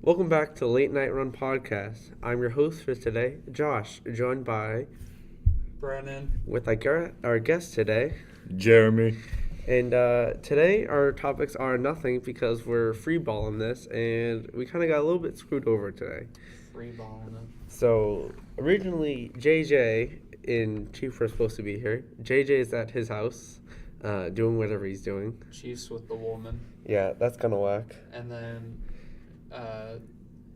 Welcome back to Late Night Run Podcast. I'm your host for today, Josh, joined by Brennon. with our guest today, Jeremy. And today our topics are nothing because we're freeballing this and we kind of got a little bit screwed over today. Freeballing it. So originally JJ and Chief were supposed to be here. JJ is at his house doing whatever he's doing. Chiefs with the woman. Yeah, that's kind of whack. And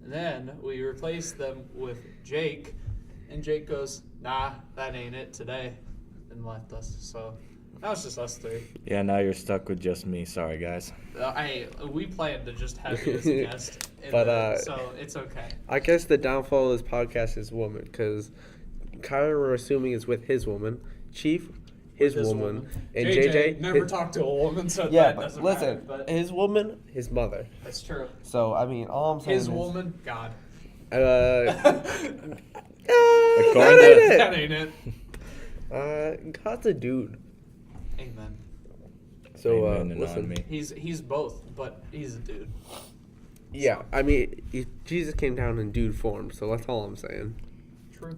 then we replaced them with Jake. And Jake goes, nah, that ain't it today. And left us. So now it's just us three. Yeah, now you're stuck with just me. Sorry, guys. We planned to just have you as a guest. So it's okay. I guess the downfall of this podcast is woman, because Kyler we're assuming is with his woman, Chief, his woman, and JJ never talked to a woman, so yeah, that doesn't listen, matter. But his woman, his mother. that's true. So I mean, all I'm saying His is, woman, God. that That ain't ain't it. it. God's a dude. Amen. So Amen and listen, on me. He's both, but he's a dude. yeah, I mean, Jesus came down in dude form, so that's all I'm saying. True.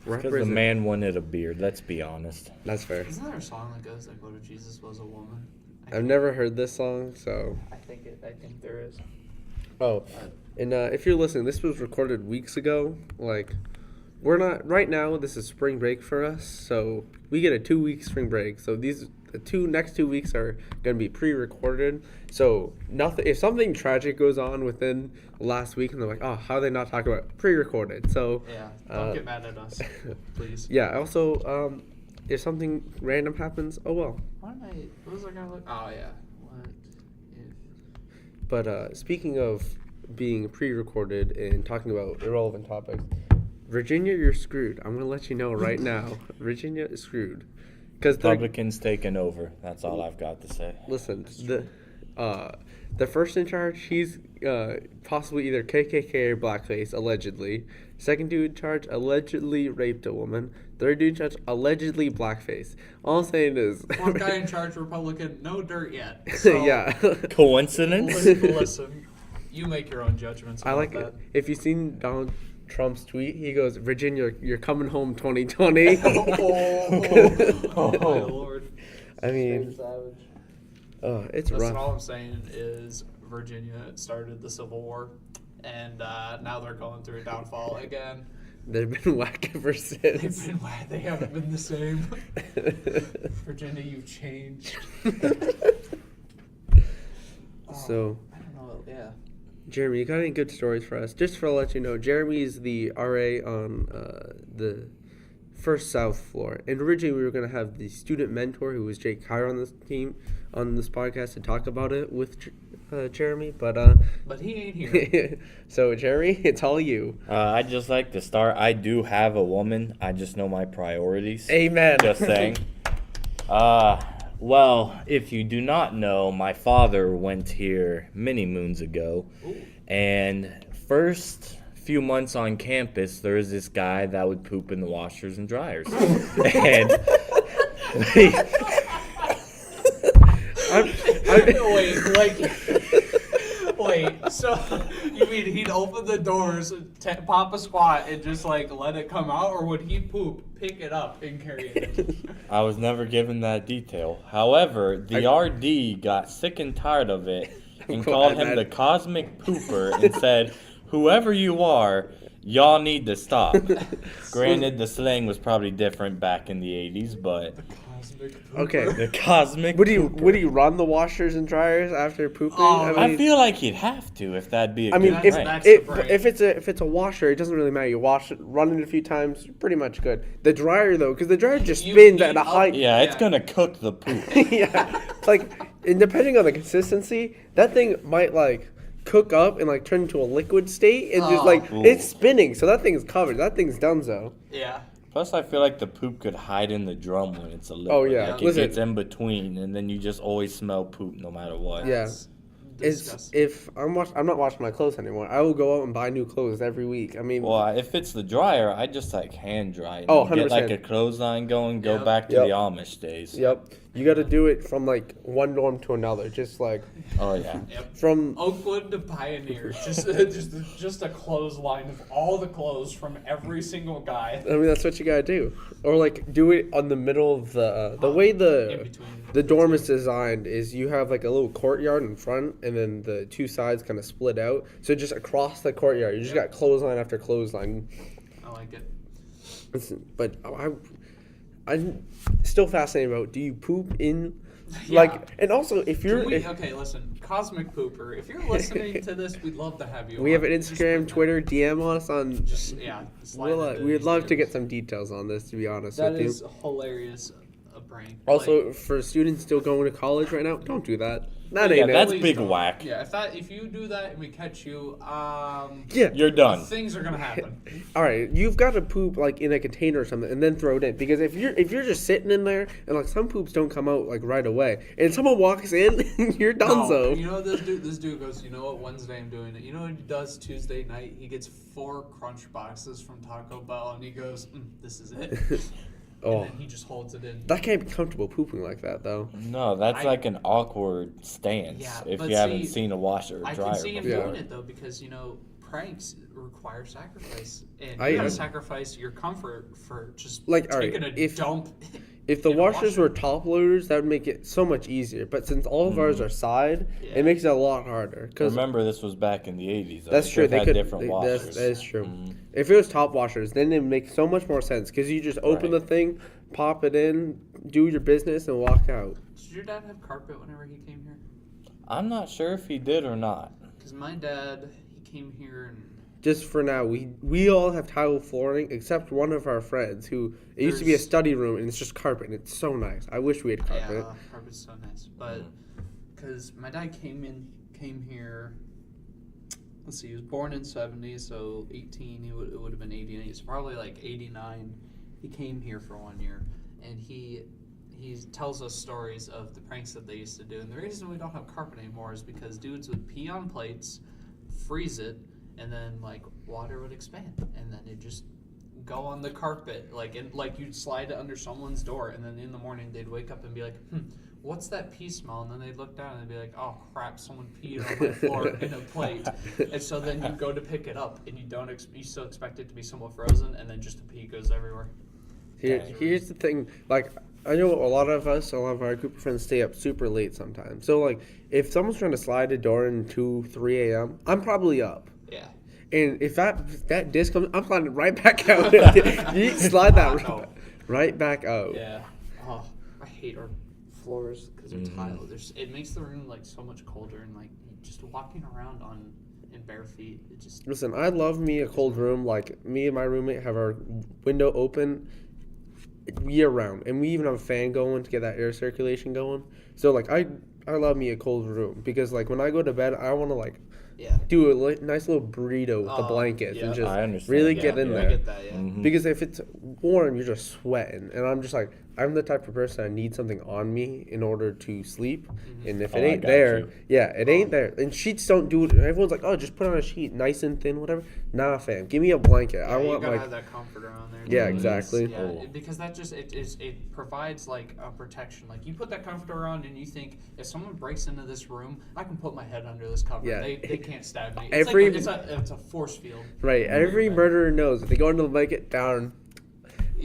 Because the man wanted a beard, let's be honest. That's fair. Isn't there a song that goes like, "What if Jesus was a woman"? I've never heard this song, so. I think there is. Oh, and if you're listening, this was recorded weeks ago. Like, we're not right now. This is spring break for us, so we get a 2-week spring break. So the next 2 weeks are gonna be pre-recorded. So nothing. If something tragic goes on within last week, and they're like, "Oh, how are they not talking about it? Pre-recorded?" So Yeah, don't get mad at us, please. yeah. Also, if something random happens, oh well. What was I gonna look? Oh yeah. What if? But speaking of being pre-recorded and talking about irrelevant topics, Virginia, you're screwed. I'm going to let you know right now. Virginia is screwed. Republicans taking over. That's all I've got to say. Listen, the first in charge, he's possibly either KKK or blackface, allegedly. Second dude in charge, allegedly raped a woman. Third dude in charge, allegedly blackface. All I'm saying is... Fourth guy in charge, Republican, no dirt yet. So yeah. Coincidence? listen, you make your own judgments about I like that. it. If you've seen Donald Trump's tweet, he goes, "Virginia, you're coming home 2020." Oh, my Lord. I mean, Savage. it's Listen, rough. all I'm saying is Virginia started the Civil War, and now they're going through a downfall again. They've been whack ever since. They haven't been the same. Virginia, you've changed. So, I don't know. Yeah. Jeremy, you got any good stories for us? Just for let you know, Jeremy's the RA on the first South floor. And originally we were going to have the student mentor, who was Jake Kyra, on this team, on this podcast to talk about it with Jeremy. But he ain't here. So, Jeremy, it's all you. I'd just like to start. I do have a woman. I just know my priorities. Amen. Just saying. Well, if you do not know, my father went here many moons ago. Ooh. And first few months on campus, there was this guy that would poop in the washers and dryers. And Wait, so you mean he'd open the doors, pop a squat, and just like let it come out, or would he poop, pick it up, and carry it? I was never given that detail. However, the RD got sick and tired of it and called him the cosmic pooper and said, "Whoever you are, y'all need to stop." Granted, the slang was probably different back in the 80s, but... Okay. The cosmic Would pooper. he run the washers and dryers after pooping? Oh, I feel like he'd have to, if that'd be a I mean, good if prank. if it's a washer, it doesn't really matter. You wash it, run it a few times, you're pretty much good. The dryer though, because the dryer just spins at a height. Yeah, it's gonna cook the poop. Yeah, it's like, and depending on the consistency, that thing might like cook up and like turn into a liquid state and just like it's spinning. So that thing's covered. That thing's donezo. Yeah. Plus, I feel like the poop could hide in the drum when it's a liquid. Oh, yeah. Like Listen. it gets in between, and then you just always smell poop no matter what. Yeah. That's disgusting. if I'm not washing my clothes anymore. I will go out and buy new clothes every week. I mean, Well, if it's the dryer, I just like hand dry. And Oh, then get like 100%. a clothesline going. Go Yep. back to Yep. the Amish days. yep. You got to do it from like one dorm to another, just like Oh yeah. Yep. from. Oakwood to Pioneer, just a clothesline of all the clothes from every single guy. I mean, that's what you gotta do, or like do it on the middle of the way In the between dorm two. is designed is you have like a little courtyard in front, and then the two sides kind of split out. So just across the courtyard, you just got clothesline after clothesline. I like it. But I'm still fascinated about, do you poop in, Yeah. like, and also if you're, Okay, listen, Cosmic Pooper, if you're listening to this, we'd love to have you we have on. an Just Instagram, let Twitter, DM us on, slide into we'd these love to DMs. get some details on this, to be honest That with you. is hilarious, a prank. Also, for students still going to college right now, don't do that. That Yeah, ain't that's it. please big don't. whack. Yeah, if you do that and we catch you, Yeah. You're done. things are gonna happen. All right, you've got to poop like in a container or something, and then throw it in. Because if you're just sitting in there, and like some poops don't come out like right away, and someone walks in, you're done. No, you know what this dude goes, you know what, Wednesday I'm doing it. You know what he does Tuesday night? He gets 4 crunch boxes from Taco Bell and he goes, this is it. Oh, And then he just holds it in. that can't be comfortable pooping like that though. No, that's I- like an awkward stance Yeah, if but you haven't see, seen a washer or I dryer can see him before. doing it though because pranks require sacrifice, and I- you gotta I- sacrifice your comfort for just Like, all right, taking a if- dump. If the in a washers washer. were top loaders, that would make it so much easier. But since all of ours are side, Yeah. it makes it a lot harder. Cause Remember, this was back in the 80s. though. that's true. They've They had could. different washers. That is true. Mhm. If it was top washers, then it makes so much more sense. Because you just open Right. the thing, pop it in, do your business, and walk out. Did your dad have carpet whenever he came here? I'm not sure if he did or not. Because my dad, he came here and Just for now, we all have tile flooring except one of our friends who it used to be a There's- study room and it's just carpet and it's so nice. I wish we had carpet. yeah, carpet's so nice. But because my dad came here. Let's see, he was born in '70, so 18. It would have been 89. So probably like 89. He came here for 1 year, and he tells us stories of the pranks that they used to do. And the reason we don't have carpet anymore is because dudes would pee on plates, freeze it, and then like water would expand, and then it just go on the carpet, like you'd slide it under someone's door, and then in the morning they'd wake up and be like, what's that pee smell? And then they'd look down and they'd be like, oh crap, someone peed on my floor in a plate. And so then you go to pick it up, and you still expect it to be somewhat frozen, and then just the pee goes everywhere. Here's the thing, like I know a lot of our group of friends stay up super late sometimes. So like if someone's trying to slide a door in 2, 3 a.m., I'm probably up. Yeah. And if that disc comes, I'm sliding right back out. You slide that No. right back out. Yeah. Oh, I hate our floors because they're tile. It makes the room like so much colder, and like just walking around in bare feet, it just. Listen, I love me a cold room. Like me and my roommate have our window open year round, and we even have a fan going to get that air circulation going. So like I love me a cold room because like when I go to bed, I want to like Yeah. do a nice little burrito with the Oh, blankets yeah. and just I understand. really Yeah, get in yeah. there. I get that. Yeah. Mhm. Because if it's warm, you're just sweating, and I'm just like, I'm the type of person I need something on me in order to sleep, and if it Oh, I ain't got there, you. yeah, it ain't there. And sheets don't do it. Everyone's like, oh, just put on a sheet, nice and thin, whatever. Nah, fam, give me a blanket. I Yeah, want you gotta like, have that comforter on there. Yeah, too. exactly. Yeah, Oh. because that just it provides like a protection. Like you put that comforter on, and you think if someone breaks into this room, I can put my head under this cover. Yeah. They can't stab me. Every- It's a force field. right. Every murderer knows if they go into the blanket, down.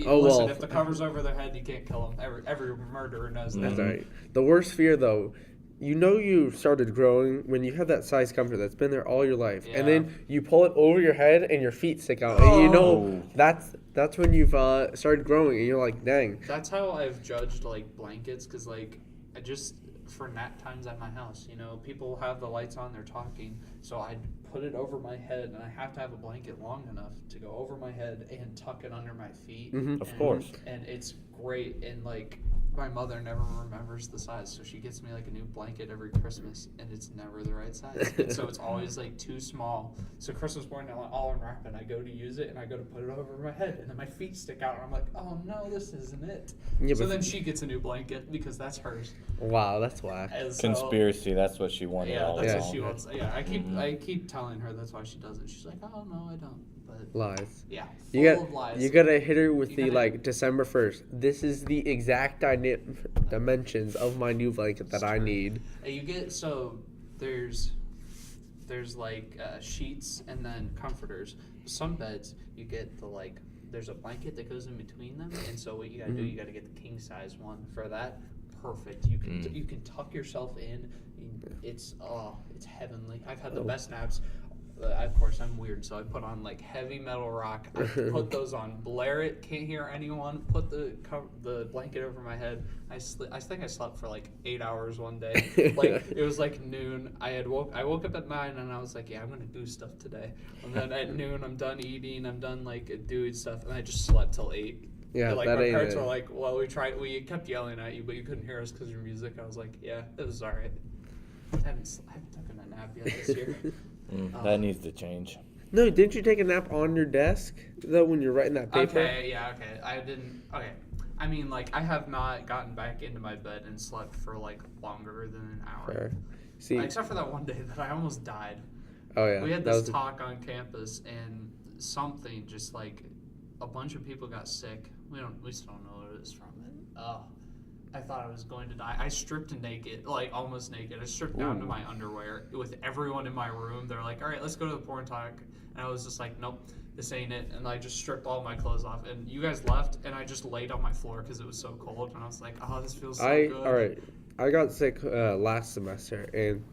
Oh, Listen, well. if the cover's over their head, you can't kill them. Every murderer knows that. That's right. The worst fear, though, you started growing when you have that size comforter that's been there all your life, and Yeah. then you pull it over your head and your feet stick out, and you know that's when you've started growing, and you're like, dang. That's how I've judged like blankets, because like I just for nap times at my house, people have the lights on, they're talking, so I put it over my head, and I have to have a blanket long enough to go over my head and tuck it under my feet. Mhm. Of course. And it's great, and like my mother never remembers the size, so she gets me like a new blanket every Christmas, and it's never the right size. And so it's always like too small. So Christmas morning, I'm all unwrapped, and I go to use it, and I go to put it over my head, and then my feet stick out, and I'm like, oh no, this isn't it. Yeah, so then she gets a new blanket because that's hers. Wow, that's whack. And so, Conspiracy. That's what she wanted. yeah, all that's along. what she wants. Yeah, I keep telling her that's why she does it. She's like, oh no, I don't. But Lies. yeah, You full of lies. You gotta hit her with You the gotta- like December 1st. This is the exact dimensions of my new blanket that I need. You get there's like sheets and then comforters. Some beds you get there's a blanket that goes in between them, and so what you gotta do, you gotta get the king size one for that. Perfect. You can tuck yourself in. It's heavenly. I've had the best naps. Of course, I'm weird, so I put on like heavy metal rock. I put those on, blare it, can't hear anyone. Put the blanket over my head. I think I slept for like 8 hours one day. Like it was like noon. I woke up at 9 and I was like, yeah, I'm gonna do stuff today. And then at noon, I'm done eating. I'm done like doing stuff, and I just slept till 8. Yeah, like that my ain't parents it. were like, well, we kept yelling at you, but you couldn't hear us because of your music. I was like, yeah, it was all right. I haven't taken a nap yet this year. That needs to change. No, didn't you take a nap on your desk though when you're writing that paper? Okay. I didn't. Okay. I mean, like, I have not gotten back into my bed and slept for like longer than an hour. Fair. See. Except for that one day that I almost died. Oh yeah. We had that this was talk on campus, and something just like a bunch of people got sick. We still don't know what it is from it. I thought I was going to die. I stripped naked, like almost naked. I stripped down to my underwear with everyone in my room. They're like, all right, let's go to the porn talk. And I was just like, nope, this ain't it. And I just stripped all my clothes off. And you guys left, and I just laid on my floor because it was so cold. And I was like, oh, this feels so good. All right. I got sick last semester, and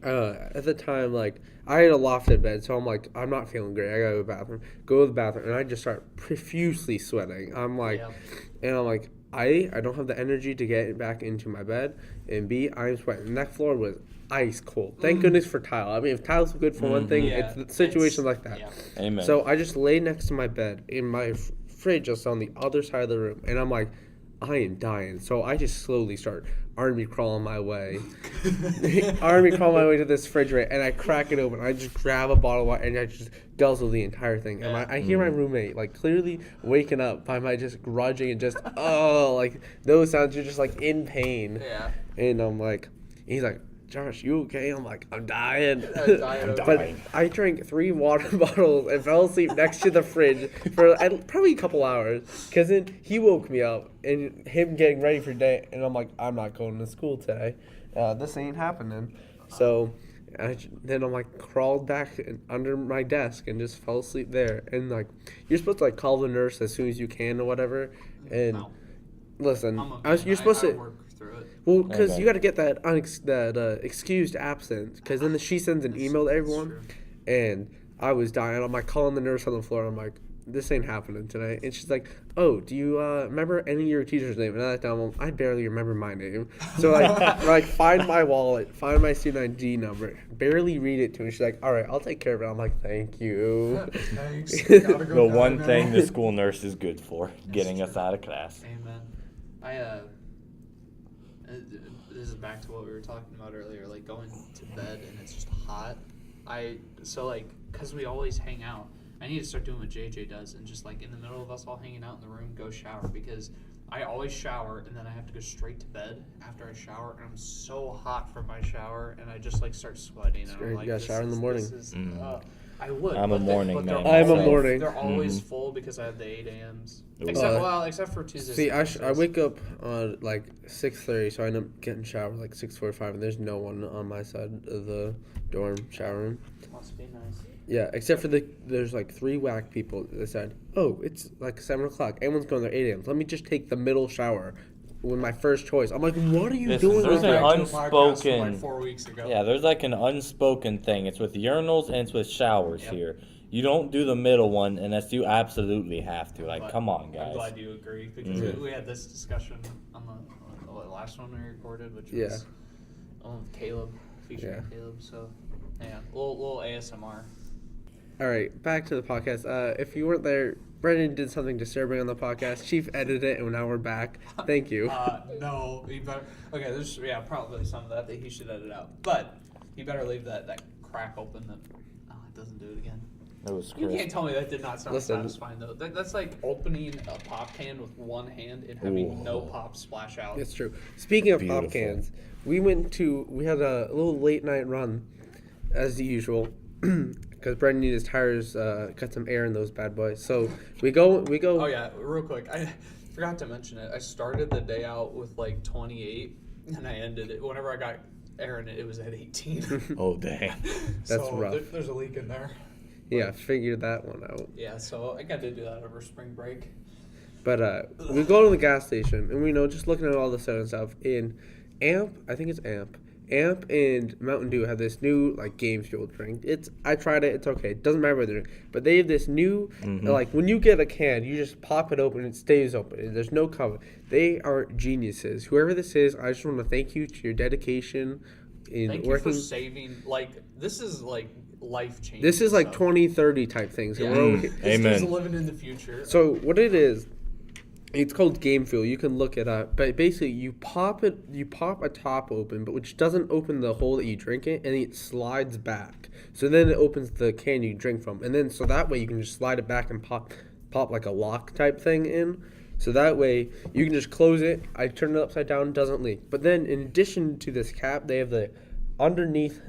at the time, like, I had a lofted bed, so I'm like, I'm not feeling great. I gotta go to the bathroom. Go to the bathroom, and I just start profusely sweating. I'm like, and I'm like, I don't have the energy to get back into my bed, and B, I'm sweating. And that floor was ice cold. Thank goodness for tile. I mean, if tile's good for one thing, it's situations like that. Yeah. Amen. So I just lay next to my bed, in my fridge is on the other side of the room, and I'm like, I am dying. So I just slowly start army crawling my way. Army crawl my way to this refrigerator, and I crack it open. I just grab a bottle of water, and I just guzzle the entire thing. And I hear my roommate, like, clearly waking up by my just grudging and just, like, those sounds, you're just, like, in pain. Yeah. And I'm like, he's like, Josh, you okay? I'm like, I'm dying. I'm But I drank 3 water bottles and fell asleep next to the fridge for probably a couple hours. Because then he woke me up and him getting ready for the day. And I'm like, I'm not going to school today. This ain't happening. So then I'm like crawled back under my desk and just fell asleep there. And like, you're supposed to like call the nurse as soon as you can or whatever. And No. listen, Okay. you're supposed I to. work through it. Well, because Okay. you got to get that excused absence. Because then she sends an email to everyone, true. and I was dying. I'm like calling the nurse on the floor. I'm like, this ain't happening today. And she's like, oh, do you remember any of your teacher's name? And I down, I barely remember my name. So like find my wallet, find my student ID number, barely read it to her. She's like, all right, I'll take care of it. I'm like, thank you. Thanks. Gotta go The down one now. thing the school nurse is good for, getting us out of class. Amen. This is back to what we were talking about earlier, like going to bed and it's just hot. Because we always hang out, I need to start doing what JJ does and just like in the middle of us all hanging out in the room, go shower, because I always shower and then I have to go straight to bed after I shower, and I'm so hot from my shower and I just like start sweating. And I'm like, Yeah, shower in the morning. I would. I'm a but morning they're man. I'm a always- morning. They're always full because I have the 8 a.m.s. Ooh. Except for Tuesdays. See, and I Thursdays. wake up on like 6:30, so I end up getting showered like 6:45, and there's no one on my side of the dorm shower room. Must be nice. Yeah, except for there's like 3 whack people that said, oh, it's like 7 o'clock. Everyone's going there 8 a.m. Let me just take the middle shower with my first choice. I'm like, what are you Listen, doing? there's with an my- Back to a podcast from, unspoken- like 4 weeks ago. Yeah, there's like an unspoken thing. It's with urinals and it's with showers Yep. here. You don't do the middle one unless you absolutely have to. Like, But come on, I'm guys. glad you agree, because we had this discussion on the last one we recorded, which was Caleb, featuring Caleb. So, yeah, little ASMR. All right, back to the podcast. If you weren't there Brennan did something disturbing on the podcast. Chief edited it, and now we're back. Thank you. No, you better. Okay, there's probably some of that he should edit out, but you better leave that crack open. It doesn't do it again. That was You crisp. can't tell me that did not sound satisfying though. That's like opening a pop can with one hand and having no pop splash out. It's true. Speaking of Beautiful. pop cans, we had a little late night run, as usual, because Brendan needed his tires cut some air in those bad boys. So we go. Oh yeah, real quick. I forgot to mention it. I started the day out with like 28, and I ended it whenever I got air in it. It was at 18. Oh, dang. That's rough. There's a leak in there. Yeah, figured that one out. Yeah, so I got to do that over spring break. But we go to the gas station, and we know just looking at all the soda and stuff. In I think it's Amp and Mountain Dew have this new like game fuel drink. I tried it. It's okay. It doesn't matter what they're doing. But they have this new like when you get a can, you just pop it open. It stays open. There's no cover. They are geniuses. Whoever this is, I just want to thank you to your dedication in Thank working. you for saving. Like this is like life changing. This is like 2030 type things. Yeah. We're Amen. He's living in the future. So what it is, it's called game fuel. You can look it up. But basically, you pop a top open, but which doesn't open the hole that you drink it, and it slides back. So then it opens the can you drink from, and then so that way you can just slide it back and pop like a lock type thing in. So that way you can just close it. I turn it upside down, doesn't leak. But then in addition to this cap, they have the underneath.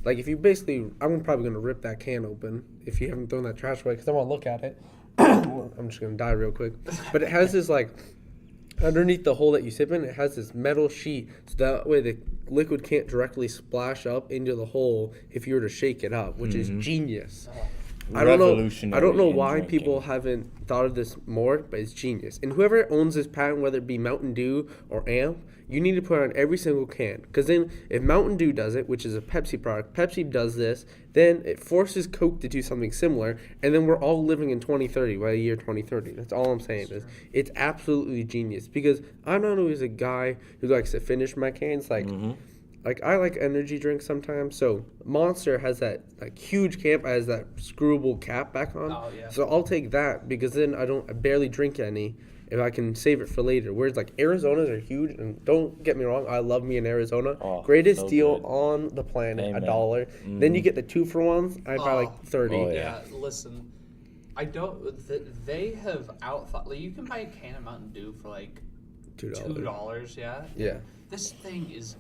Like if you basically, I'm probably gonna rip that can open if you haven't thrown that trash away because I want to look at it. I'm just gonna die real quick. But it has this like underneath the hole that you sip in, it has this metal sheet, so that way the liquid can't directly splash up into the hole if you were to shake it up, which is genius. I don't know why in drinking. people haven't thought of this more, but it's genius. And whoever owns this patent, whether it be Mountain Dew or Amp, you need to put it on every single can. Because then if Mountain Dew does it, which is a Pepsi product, Pepsi does this, then it forces Coke to do something similar, and then we're all living in 2030, by the year 2030. That's all I'm saying is it's absolutely genius. Because I'm not always a guy who likes to finish my cans. Like I like energy drinks sometimes. So Monster has that like huge cap, has that screwable cap back on. Oh, yeah. So I'll take that because then I barely drink any if I can save it for later. Whereas like Arizonas are huge, and don't get me wrong, I love me in Arizona. Oh, Greatest so deal good. on the planet, Amen. $1. Then you get the 2-for-1s. I buy like 30. Oh, Yeah, listen, I don't. They have outthought. Like, you can buy a can of Mountain Dew for like $2. Yeah. Yeah. This thing is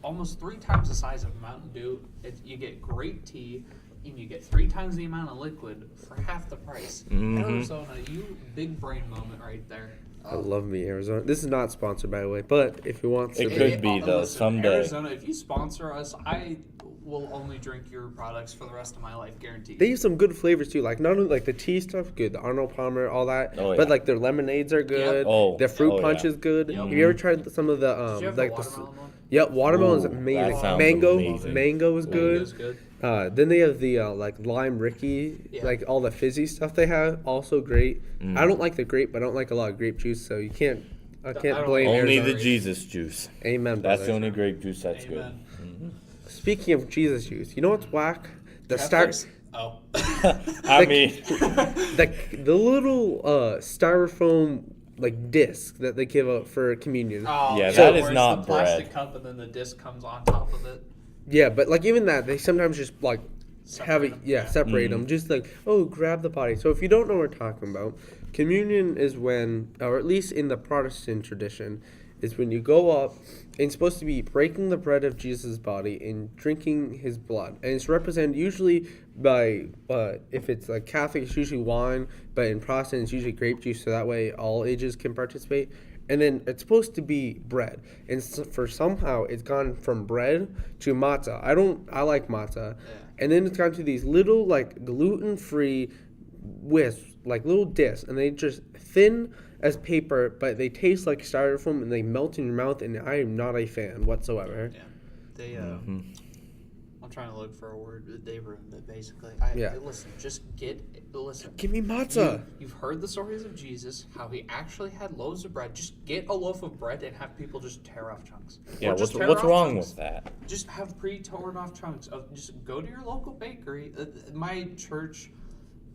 almost 3 times the size of Mountain Dew. You get great tea, and you get 3 times the amount of liquid for half the price. Arizona, you big brain moment right there. I love me Arizona. This is not sponsored, by the way, but if you want to, It could be, though, listen, someday. Arizona, if you sponsor us, I will only drink your products for the rest of my life, guaranteed. They have some good flavors too. Like not only like the tea stuff, good, the Arnold Palmer, all that. Oh, But yeah. like their lemonades are good. Oh, their fruit oh, punch yeah. is good. Yep. Have you ever tried some of the Did you have like the watermelon one? Yep, watermelon is Ooh, amazing. that sounds Mango, amazing. mango is Mango's good. good. Then they have the like lime Ricky, Yeah. like all the fizzy stuff they have, also great. I don't like the grape, but I don't like a lot of grape juice, so you can't. I I can't don't blame Only Arizona. the Jesus juice. Amen. That's the brother. only grape juice that's Amen. good. Speaking of Jesus juice, you know what's whack? The Catholics? Oh. I mean, the little styrofoam like disc that they give out for communion. Oh, Yeah, that is where it's not the plastic bread. cup and then the disc comes on top of it. Yeah, but like even that, they sometimes just like have it. Separate 'em. Yeah, separate them. Just like grab the body. So if you don't know what we're talking about, communion is when, or at least in the Protestant tradition, is when you go up and it's supposed to be breaking the bread of Jesus' body and drinking his blood. And it's represented usually by, if it's like Catholic, it's usually wine, but in Protestant, it's usually grape juice, so that way all ages can participate. And then it's supposed to be bread. And for somehow it's gone from bread to matzah. I like matzah. Yeah. And then it's gone to these little like gluten-free wisps, like little discs, and they just thin as paper, but they taste like styrofoam and they melt in your mouth, and I am not a fan whatsoever. Yeah. They, Mm-hmm. I'm trying to look for a word. They ruined it, basically. Listen, just listen. Give me matzah. You've heard the stories of Jesus, how he actually had loaves of bread. Just get a loaf of bread and have people just tear off chunks. yeah, Or just tear what's off wrong chunks. with that? Just have pre-torn off chunks. Just go to your local bakery. My church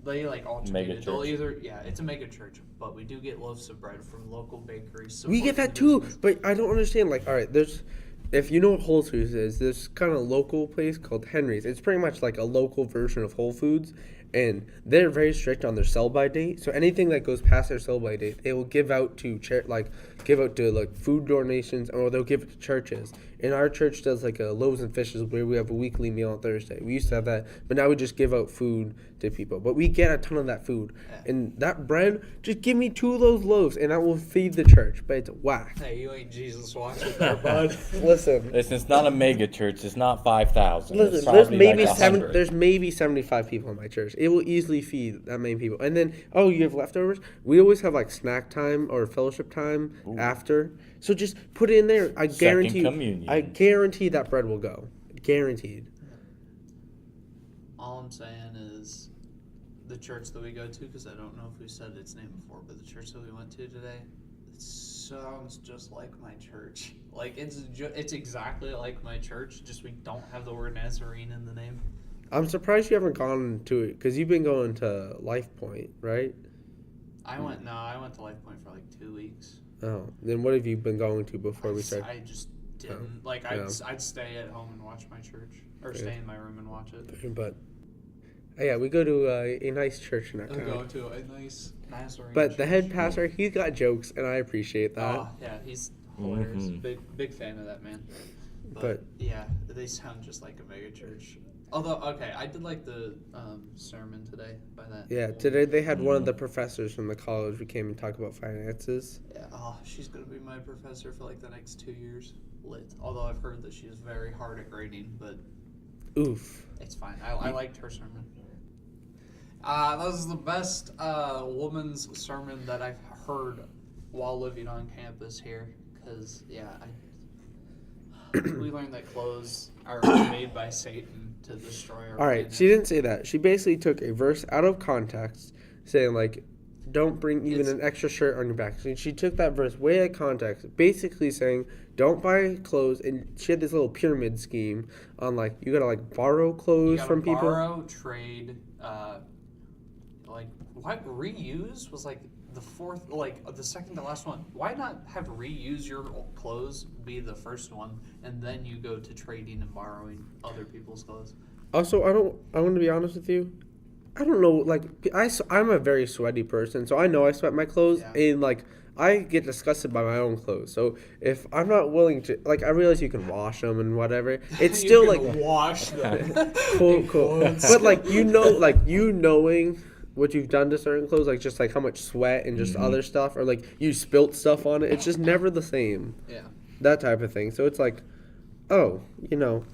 they like alternate Mega it. They'll church. either it's a mega church, but we do get loaves of bread from local bakeries. We get that supporting too, business. but I don't understand. Like, all right, if you know what Whole Foods is, this kind of local place called Henry's. It's pretty much like a local version of Whole Foods, and they're very strict on their sell-by date. So anything that goes past their sell-by date, they will give out to food donations, or they'll give it to churches. And our church does like a loaves and fishes where we have a weekly meal on Thursday. We used to have that, but now we just give out food to people. But we get a ton of that food, and that bread. Just give me 2 of those loaves, and I will feed the church. But it's whack. Hey, you ain't Jesus watching there, bud. Listen, It's not a mega church. It's not 5,000. It's listen. There's probably maybe like 7. 100. There's maybe 75 people in my church. It will easily feed that many people. And then, oh, you have leftovers. We always have like snack time or fellowship time after. So just put it in there. I guarantee. communion. I guarantee that bread will go. Guaranteed. All I'm saying is the church that we go to, because I don't know if we said its name before, but the church that we went to today, it sounds just like my church. Like it's exactly like my church, just we don't have the word Nazarene in the name. I'm surprised you haven't gone to it because you've been going to Life Point, right? I went to Life Point for like 2 weeks. Oh, then what have you been going to before we started? I just didn't I'd stay at home and watch my church, or stay in my room and watch it. But yeah, we go to a nice church in our I town. go to a nice Nazarene. But the head church. pastor, he's got jokes, and I appreciate that. Oh yeah, he's hilarious. Mhm. Big fan of that man. But yeah, they sound just like a mega church. Although, okay, I did like the sermon today by that. yeah, today they had one of the professors from the college who came and talked about finances. Yeah, she's gonna be my professor for like the next 2 years. Lit. Although I've heard that she is very hard at grading, but Oof. it's fine. I liked her sermon. That was the best woman's sermon that I've heard while living on campus here. Because, we learned that clothes are made by Satan to destroy our All right, planet. she didn't say that. She basically took a verse out of context, saying like, "Don't bring even an extra shirt on your back." So she took that verse way out of context, basically saying, "Don't buy clothes." And she had this little pyramid scheme on like you gotta like borrow clothes from people. Borrow, trade, what reuse was like the fourth, like the second to last one. Why not have reuse your clothes be the first one, and then you go to trading and borrowing other people's clothes? Also, I want to be honest with you. I don't know, like I'm a very sweaty person, so I know I sweat my clothes, and like I get disgusted by my own clothes. So if I'm not willing to, like, I realize you can wash them and whatever. It's still like wash them. cool. But like you knowing what you've done to certain clothes, like just like how much sweat and just other stuff, or like you spilt stuff on it. It's just never the same. Yeah. That type of thing. So it's like, oh, you know.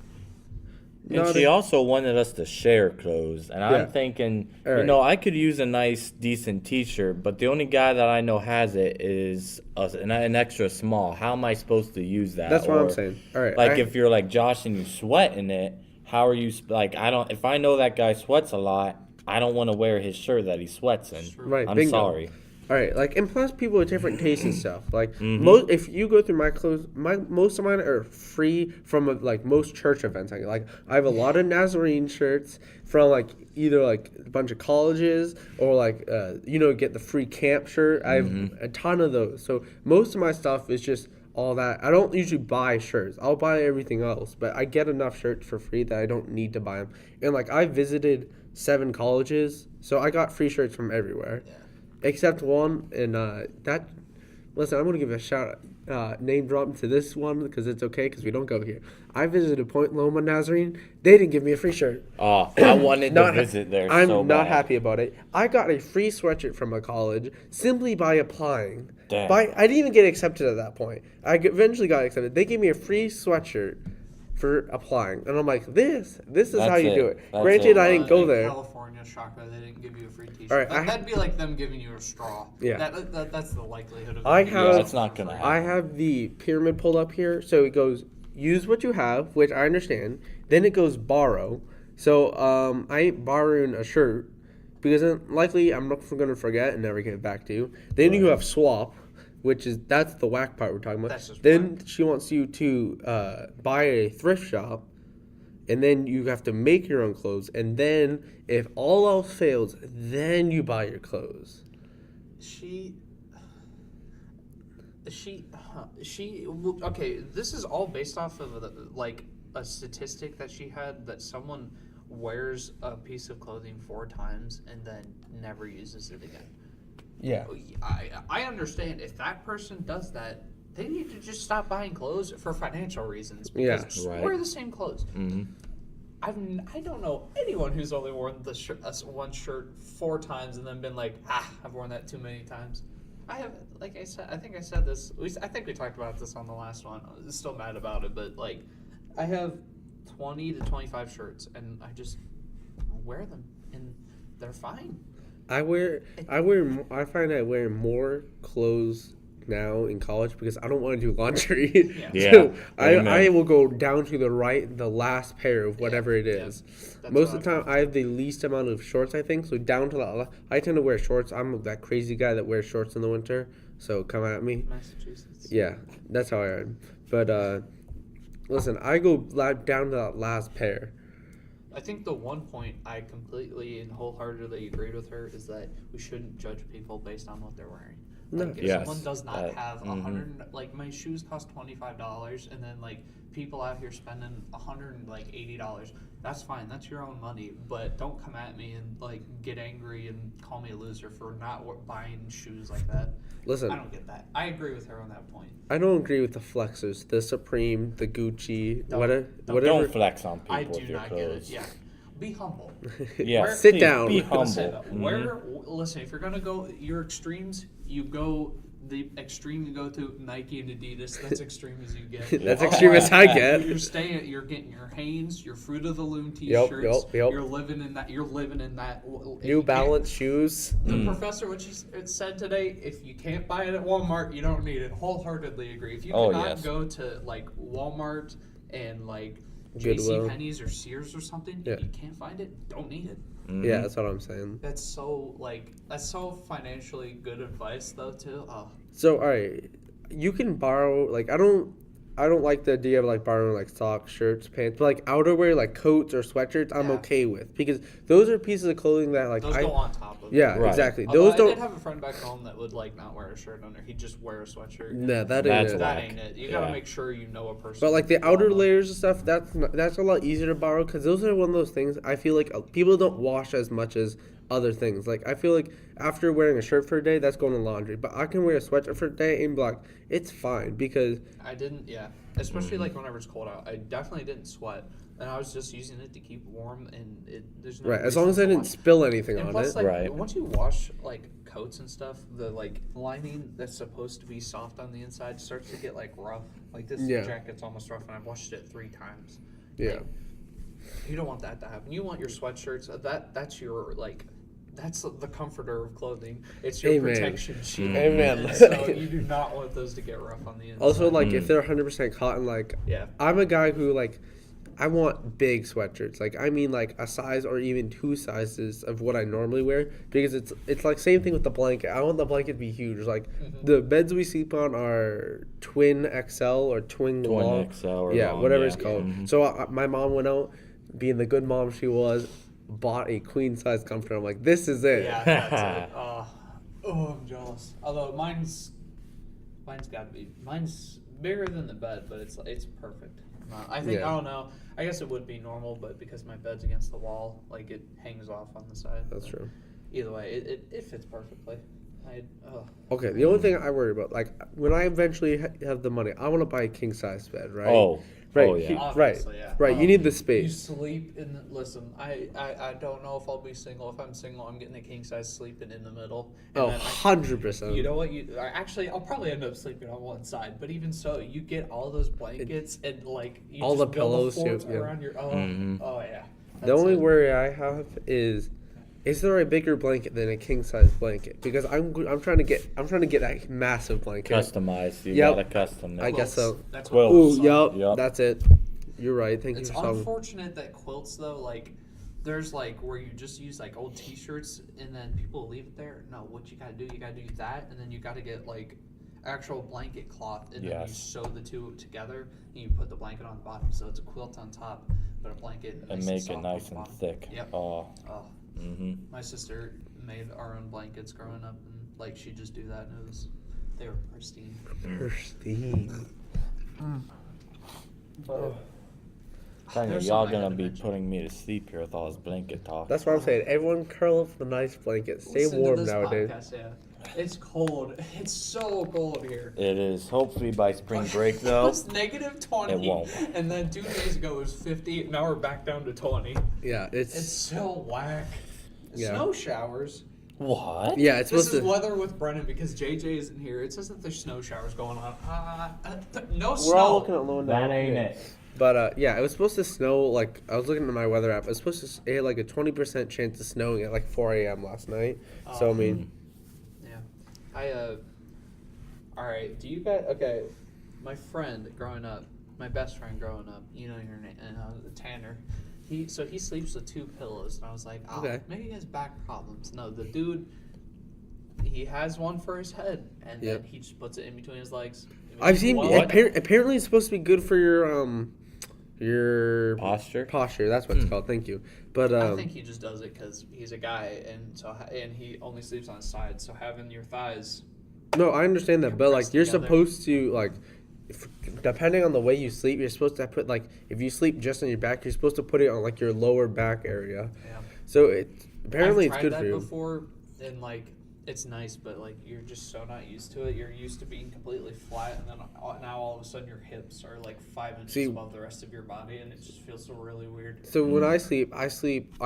And she also wanted us to share clothes. And I'm thinking, I could use a nice, decent T-shirt, but the only guy that I know has it is an extra small. How am I supposed to use that? That's what I'm saying. All right. Like, if you're like Josh and you sweat in it, how are you, if I know that guy sweats a lot, I don't want to wear his shirt that he sweats in. Right, I'm bingo. sorry. All right, like, and plus people with different tastes and stuff. Like, if you go through my clothes, most of mine are free from like most church events. Like I have a lot of Nazarene shirts from like either like a bunch of colleges or like get the free camp shirt. I have a ton of those. So most of my stuff is just all that. I don't usually buy shirts. I'll buy everything else, but I get enough shirts for free that I don't need to buy them. And like I visited 7 colleges, so I got free shirts from everywhere. Yeah. Except one, and listen, I'm going to give a shout name drop to this one because it's okay because we don't go here. I visited Point Loma Nazarene. They didn't give me a free shirt. Oh, I wanted to visit there I'm so not bad. happy about it. I got a free sweatshirt from a college simply by applying. Damn. I didn't even get accepted at that point. I eventually got accepted. They gave me a free sweatshirt for applying. And I'm like, this is how you do it. That's Granted, it. I didn't go In there. California, shocker, they didn't give you a free T-shirt. All right, That'd be like them giving you a straw. Yeah. That's the likelihood of. It's not gonna happen. I have the pyramid pulled up here, so it goes use what you have, which I understand. Then it goes borrow. So I ain't borrowing a shirt because then likely I'm not going to forget and never get it back to you. Then you have swap, that's the whack part we're talking about. That's just Then she wants you to buy a thrift shop, and then you have to make your own clothes, and then if all else fails, then you buy your clothes. Okay, this is all based off of like a statistic that she had that someone wears a piece of clothing 4 times and then never uses it again. Yeah. I understand if that person does that, they need to just stop buying clothes for financial reasons, because just wear the same clothes. Mm-hmm. I don't know anyone who's only worn one shirt 4 times and then been like, I've worn that too many times. I have, like I said, I think I said this. I think we talked about this on the last one. I'm still mad about it, but like, I have 20 to 25 shirts, and I just wear them, and they're fine. I find I wear more clothes now in college because I don't want to do laundry. Yeah. So I will go down to the last pair of whatever it is. Yeah. Most of the time, I have the least amount of shorts, I think. So down to I tend to wear shorts. I'm that crazy guy that wears shorts in the winter. So come at me. Massachusetts. Yeah, that's how I am. But listen, I go down to that last pair. I think the one point I completely and wholeheartedly agreed with her is that we shouldn't judge people based on what they're wearing. Like, if someone does not have $100, like my shoes cost $25, and then like people out here spending $180, that's fine. That's your own money. But don't come at me and like get angry and call me a loser for not buying shoes like that. Listen, I don't get that. I agree with her on that point. I don't agree with the flexers, the Supreme, the Gucci, whatever. Don't flex on people I with do your not clothes. get it. Yeah. Be humble. Yeah, Sit down. Be humble. Listen, if you're gonna go your extremes, you go the extreme you go to Nike and Adidas. That's extreme as you get. That's extreme as I get. You're getting your Hanes, your Fruit of the Loom T-shirts. Yep. You're living in that. New Balance shoes. The professor, what she said today, if you can't buy it at Walmart, you don't need it. Wholeheartedly agree. If you cannot go to like Walmart and like JCPenney's or Sears or something, if you can't find it, don't need it. Mm-hmm. Yeah, that's what I'm saying. That's so financially good advice though too. Oh. So all right, you can borrow like I don't like the idea of like borrowing like socks, shirts, pants, but like outerwear like coats or sweatshirts I'm okay with because those are pieces of clothing that like those go on top of it. Yeah, exactly. Although Those don't. I did have a friend back home that would like not wear a shirt under. He'd just wear a sweatshirt. Nah, that ain't it. That ain't it. You gotta make sure you know a person. But like the outer layers and stuff, that's a lot easier to borrow because those are one of those things I feel like people don't wash as much as other things. Like I feel like after wearing a shirt for a day, that's going in laundry. But I can wear a sweatshirt for a day and be like, it's fine because I didn't. Yeah, especially like whenever it's cold out, I definitely didn't sweat, and I was just using it to keep warm. And there's no as long as I didn't spill anything and on plus, it. Like, once you wash like coats and stuff, the like lining that's supposed to be soft on the inside starts to get like rough. Like this jacket's almost rough, and I've washed it 3 times. Yeah. Like, you don't want that to happen. You want your sweatshirts. That's your like. That's the comforter of clothing. It's your protection sheet. Amen. So you do not want those to get rough on the inside. Also, like if they're 100% cotton, like I'm a guy who like I want big sweatshirts. Like I mean like a size or even 2 sizes of what I normally wear because it's like same thing with the blanket. I want the blanket to be huge. Like the beds we sleep on are twin XL or twin long. XL or long, whatever it's called. Mm-hmm. So my mom went out, being the good mom she was, bought a queen size comforter. I'm like, this is it. Yeah, that's it. I'm jealous. Although mine's bigger than the bed, but it's perfect. I think I don't know. I guess it would be normal, but because my bed's against the wall, like it hangs off on the side. That's true. Either way, it fits perfectly. Okay, the only thing I worry about, like when I eventually have the money, I want to buy a king size bed, right? Right. Right. You need the space. You sleep in. Listen, I don't know if I'll be single. If I'm single, I'm getting a king size sleeping in the middle. And 100%. You know what? Actually, I'll probably end up sleeping on one side. But even so, you get all those blankets and like you all just the pillows around your. Oh yeah. The only worry I have is there a bigger blanket than a king size blanket? Because I'm trying to get a massive blanket. Customized. You gotta custom it. I guess so. That's quilts. Yep. That's it. You're right. Thank you for so much. It's unfortunate that quilts though, like there's like where you just use like old T-shirts and then people leave it there. No, what you gotta do that, and then you gotta get like actual blanket cloth, and then you Yes. sew the two together, and you put the blanket on the bottom, so it's a quilt on top, but a blanket And nice make soft it on nice the and bottom. thick. Yep. Oh. Oh, Mm-hmm. my sister made our own blankets growing up, and like she'd just do that, and they were pristine. Pristine. But Tanya, there's y'all something I had gonna to be mention. putting me to sleep here with all this blanket talk. That's what I'm saying. Everyone curl up in a nice blanket. Stay Listen to warm this nowadays. podcast, yeah. It's cold. It's so cold here. It is. Hopefully by spring break, though. It was negative 20. It won't. And then 2 days ago it was 50. Now we're back down to 20. Yeah, It's it's so whack. Yeah. Snow showers. What? yeah, it's This supposed is to. weather with Brennan because JJ isn't here. It says that there's snow showers going on. No We're snow. all looking at low That ain't it. But yeah, it was supposed to snow. Like I was looking at my weather app. It was supposed to. It had like a 20% chance of snowing at like 4 a.m. last night. So I mean, Yeah. All right. Do you guys? Okay. My friend growing up, my best friend growing up. You know your name, Tanner. He sleeps with 2 pillows, and I was like, oh, Okay. maybe he has back problems. No, the dude, he has one for his head, and Yep. then he just puts it in between his legs. I've seen. Well, Apparently, it's supposed to be good for your Posture? Posture. That's what it's called. Thank you. But I think he just does it because he's a guy, and he only sleeps on his side. So having your thighs. no, I understand that. But like, Compressed you're together. supposed to like. Depending on the way you sleep, you're supposed to put like if you sleep just on your back, you're supposed to put it on like your lower back area. Yeah. So apparently I've it's tried good that for you. before, and like it's nice, but like you're just so not used to it. You're used to being completely flat, and then now all of a sudden your hips are like 5 inches above the rest of your body, and it just feels so really weird. So when I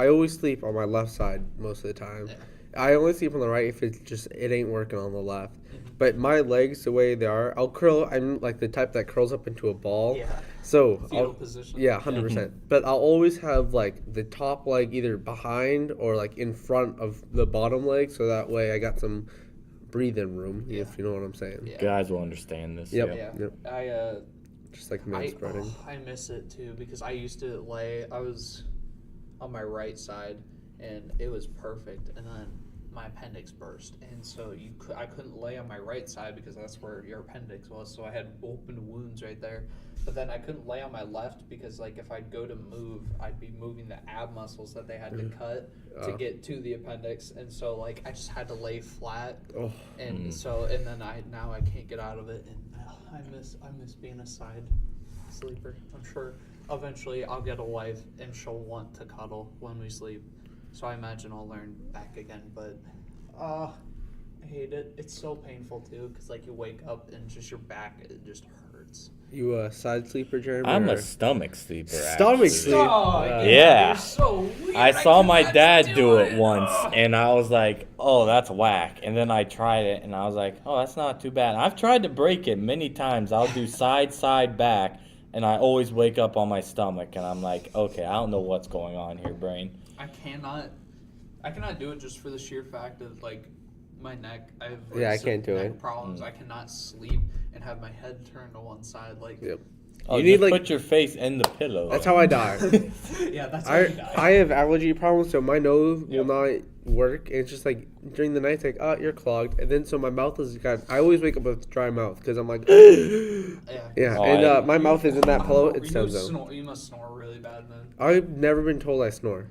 always sleep on my left side most of the time. Yeah. I only sleep on the right if it ain't working on the left. But my legs, the way they are, I'm like the type that curls up into a ball. Yeah. So Fetal position. yeah, 100%. But I'll always have like the top leg either behind or like in front of the bottom leg, so that way I got some breathing room, if you know what I'm saying. Yeah. Guys will understand this. Yep. Yeah. Yep. Just like man spreading. I miss it too because I used to I was on my right side and it was perfect, and then my appendix burst, and so I couldn't lay on my right side because that's where your appendix was, so I had open wounds right there. But then I couldn't lay on my left because like if I'd go to move, I'd be moving the ab muscles that they had to cut to get to the appendix, and so like I just had to lay flat, and then I can't get out of it, and I miss being a side sleeper. I'm sure eventually I'll get a wife and she'll want to cuddle when we sleep. So I imagine I'll learn back again, but I hate it. It's so painful too, because like you wake up and just your back, it just hurts. You a side sleeper, Jeremy? I'm or- a stomach sleeper. Stomach actually. sleep. Yeah. You're so weird. I saw my cannot dad do it it once, and I was like, oh, that's whack. And then I tried it, and I was like, oh, that's not too bad. I've tried to break it many times. I'll do side, back, and I always wake up on my stomach, and I'm like, okay, I don't know what's going on here, brain. I cannot do it just for the sheer fact of like my neck. I have like, Yeah, I some can't do neck it. problems. I cannot sleep and have my head turned to one side. Like Yep. Oh, You you need, need like- put your face in the pillow. That's how I die. yeah, that's how you die. I have allergy problems, so my nose will not work. And it's just like during the night, it's like, oh, you're clogged. And then so my mouth is I always wake up with dry mouth because I'm like, yeah. Oh, And my mouth is in that pillow. It's you, so. you must snore really bad then. I've never been told I snore.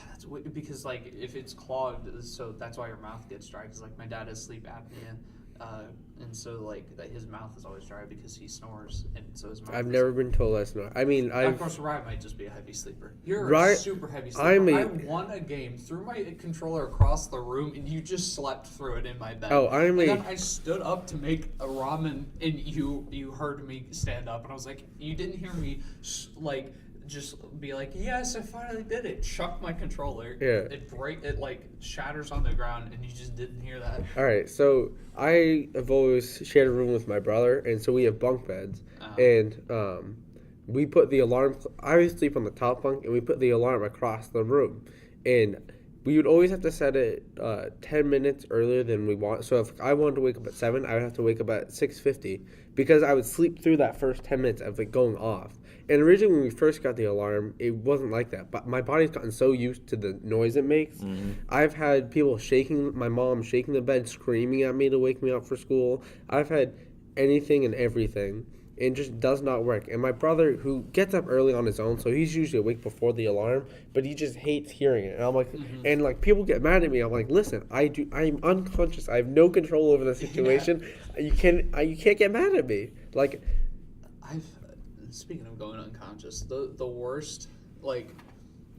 That's weird, because like if it's clogged, so that's why your mouth gets dry. Because like my dad has sleep apnea, and so like his mouth is always dry because he snores, and so his mouth. I've never been told I snore. I mean, Of course, Ryan might just be a heavy sleeper. You're a Right- super heavy sleeper. I won a game, threw my controller across the room, and you just slept through it in my bed. Oh, And then I stood up to make a ramen, and you heard me stand up, and I was like, you didn't hear me just be like, yes, I finally did it. Chuck my controller. Yeah. It like shatters on the ground, and you just didn't hear that. All right, so I have always shared a room with my brother, and so we have bunk beds, and we put the alarm. I always sleep on the top bunk, and we put the alarm across the room, and we would always have to set it 10 minutes earlier than we want. So if I wanted to wake up at 7, I would have to wake up at 6:50 because I would sleep through that first 10 minutes of it going off. And originally when we first got the alarm, it wasn't like that. But my body's gotten so used to the noise it makes. Mm-hmm. I've had people my mom shaking the bed, screaming at me to wake me up for school. I've had anything and everything. It just does not work. And my brother, who gets up early on his own, so he's usually awake before the alarm, but he just hates hearing it. And I'm like, and like people get mad at me. I'm like, listen, I'm unconscious. I have no control over the situation. Yeah. You can't get mad at me. Like, speaking of going unconscious, the worst, like,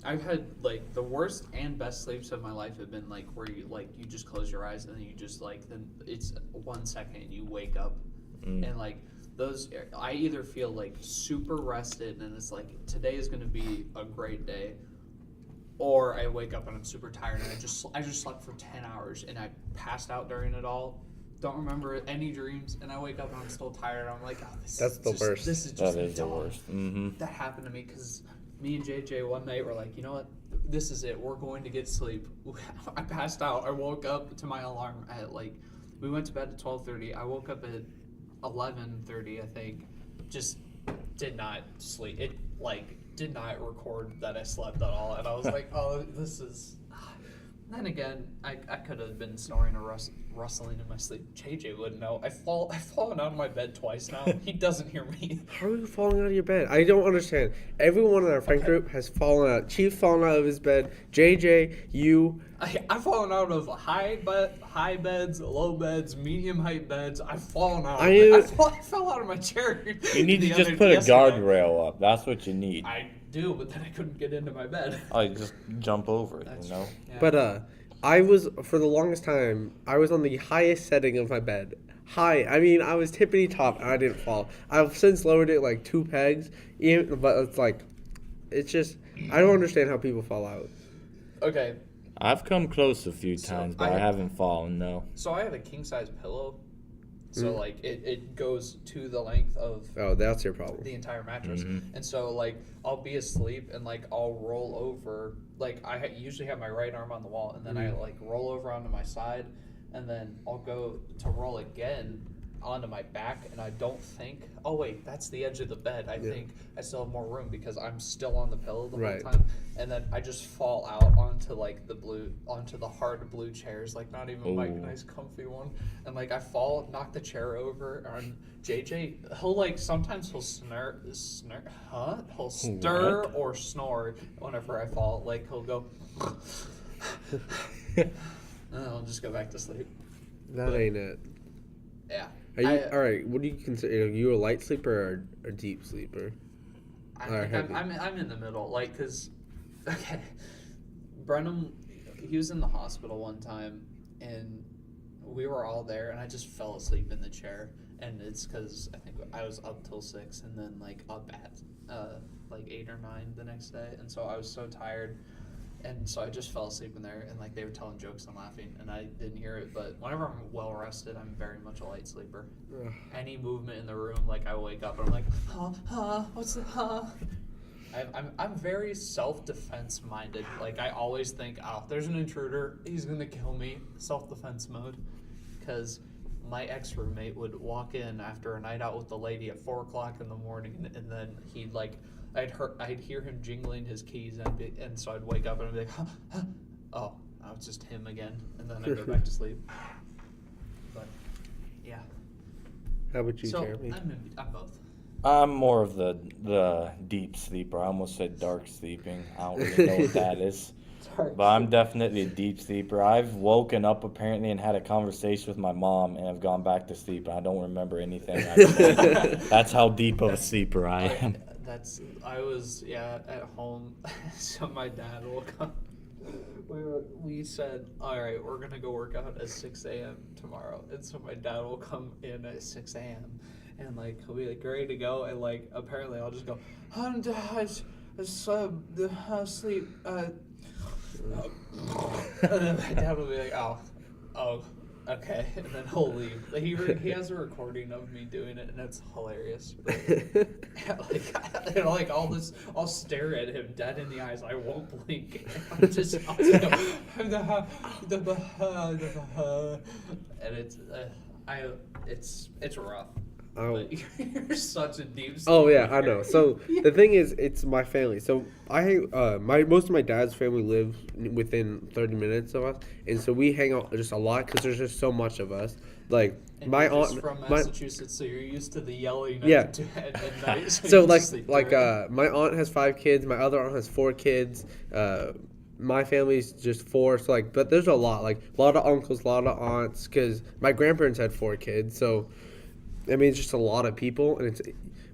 I've had like the worst and best sleeps of my life have been like where you just close your eyes and then you just like then it's 1 second and you wake up and like. Those I either feel like super rested and it's like today is going to be a great day, or I wake up and I'm super tired and I just slept for 10 hours and I passed out during it all. Don't remember any dreams and I wake up and I'm still tired. I'm like, oh, that's the worst. This is just that is the worst. Mm-hmm. That happened to me because me and JJ one night were like, you know what? This is it. We're going to get sleep. I passed out. I woke up to my alarm at we went to bed at 12:30. I woke up at 11:30, I think. Just did not sleep. It did not record that I slept at all, and I was like, oh, this is. Then again, I could have been snoring or rustling in my sleep. JJ wouldn't know. I've fallen out of my bed twice now. He doesn't hear me. How are you falling out of your bed? I don't understand. Everyone in our friend group has fallen out. Chief's fallen out of his bed. JJ, you. I've fallen out of high beds, low beds, medium height beds. I've fallen out. I fell out of my chair. You need to just put a guardrail up. That's what you need. I do, but then I couldn't get into my bed. I just jump over it, you know? Yeah. But I was, for the longest time, I was on the highest setting of my bed. High. I mean, I was tippity top and I didn't fall. I've since lowered it like 2 pegs, but it's just, I don't understand how people fall out. Okay. I've come close a few times, but I haven't fallen, no. So I have a king-size pillow. So, it goes to the length of... Oh, that's your problem. ...the entire mattress. Mm-hmm. And so, I'll be asleep and, I'll roll over. I usually have my right arm on the wall, and then I, roll over onto my side, and then I'll go to roll again onto my back, and I don't think... Oh, wait, that's the edge of the bed. I think I still have more room because I'm still on the pillow the whole time. And then I just fall out onto, onto the hard blue chairs, not even my nice comfy one. And, I fall, knock the chair over, and JJ, sometimes he'll he'll stir or snore whenever I fall. He'll go... and then I'll just go back to sleep. That ain't it. Yeah. All right, what do you consider? Are you a light sleeper or a deep sleeper? I'm in the middle, because, okay, Brennan, he was in the hospital one time, and we were all there, and I just fell asleep in the chair, and it's because I think I was up till 6, and then, up at, 8 or 9 the next day, and so I was so tired. And so I just fell asleep in there, and they were telling jokes and laughing, and I didn't hear it. But whenever I'm well rested, I'm very much a light sleeper. Ugh. Any movement in the room, I wake up and I'm like, what's the I'm very self-defense minded. I always think, there's an intruder, he's gonna kill me. Self-defense mode, because my ex-roommate would walk in after a night out with the lady at 4:00 in the morning, and then he'd I'd hear him jingling his keys, and so I'd wake up and I'd be like, oh, now it's just him again, and then I'd go back to sleep. But, yeah. How about you, Jeremy? I'm both. I'm more of the deep sleeper. I almost said dark sleeping. I don't really know what that is. But I'm definitely a deep sleeper. I've woken up apparently and had a conversation with my mom, and I've gone back to sleep, and I don't remember anything I said. That's how deep of a sleeper I am. I was at home, so my dad will come. We said, all right, we're gonna go work out at 6 a.m. tomorrow, and so my dad will come in at 6 a.m. and he'll be ready to go, and apparently I'll just go, sleep, and then my dad will be like, oh. Okay, and then he'll leave. He has a recording of me doing it, and it's hilarious. I'll stare at him dead in the eyes. I won't blink. I'll just go, and it's rough. But you're such a deep. Oh yeah, I know. So the thing is, it's my family. So most of my dad's family lives within 30 minutes of us, and so we hang out just a lot because there's just so much of us. Like and my you're aunt, just from Massachusetts, so you're used to the yelling Yeah. at midnight. so you like just sleep through it. my aunt has 5 kids, my other aunt has 4 kids. My family's just 4, so like, but there's a lot of uncles, a lot of aunts, because my grandparents had 4 kids, so. I mean, it's just a lot of people, and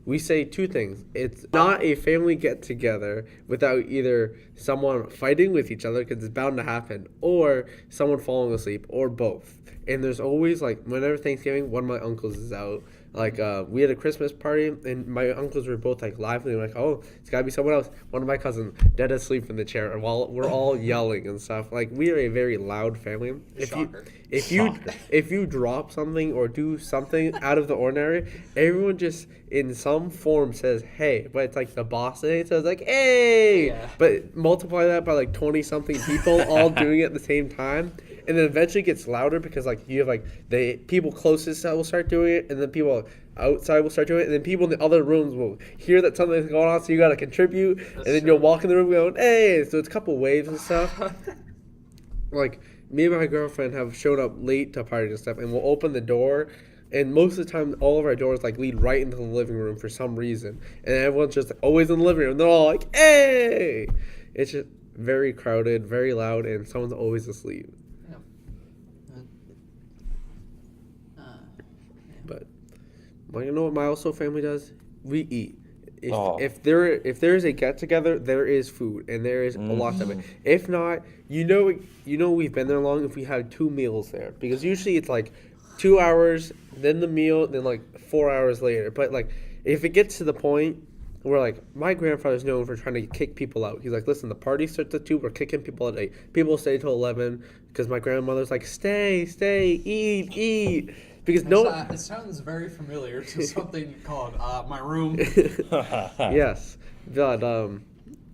we say 2 things. It's not a family get-together without either someone fighting with each other, because it's bound to happen, or someone falling asleep, or both. And there's always, like, whenever Thanksgiving, one of my uncles is out. Like, we had a Christmas party, and my uncles were both, like, lively. Like, oh, it's got to be someone else. One of my cousins dead asleep in the chair, and while we're all yelling and stuff. Like, we are a very loud family. If you drop something or do something out of the ordinary, everyone just, in some form, says, hey. But it's, like, the boss today, so it's like, hey! Yeah. But multiply that by, like, 20-something people all doing it at the same time. And then eventually it gets louder because, like, you have, like, the people closest will start doing it, and then people outside will start doing it, and then people in the other rooms will hear that something's going on, so you got to contribute, and then you'll walk in the room going, hey! So it's a couple waves and stuff. Like, me and my girlfriend have showed up late to parties and stuff, and we'll open the door, and most of the time, all of our doors, like, lead right into the living room for some reason. And everyone's just always in the living room. They're all like, hey! It's just very crowded, very loud, and someone's always asleep. But well, you know what my also family does? We eat. If there is a get together, there is food and there is a lot of it. If not, you know we've been there long if we had 2 meals there, because usually it's like 2 hours, then the meal, then like 4 hours later. But like if it gets to the point where like my grandfather's known for trying to kick people out. He's like, listen, the party starts at 2, we're kicking people at 8. People stay till 11 because my grandmother's like, stay, eat. Because it sounds very familiar to something called my room. Yes, but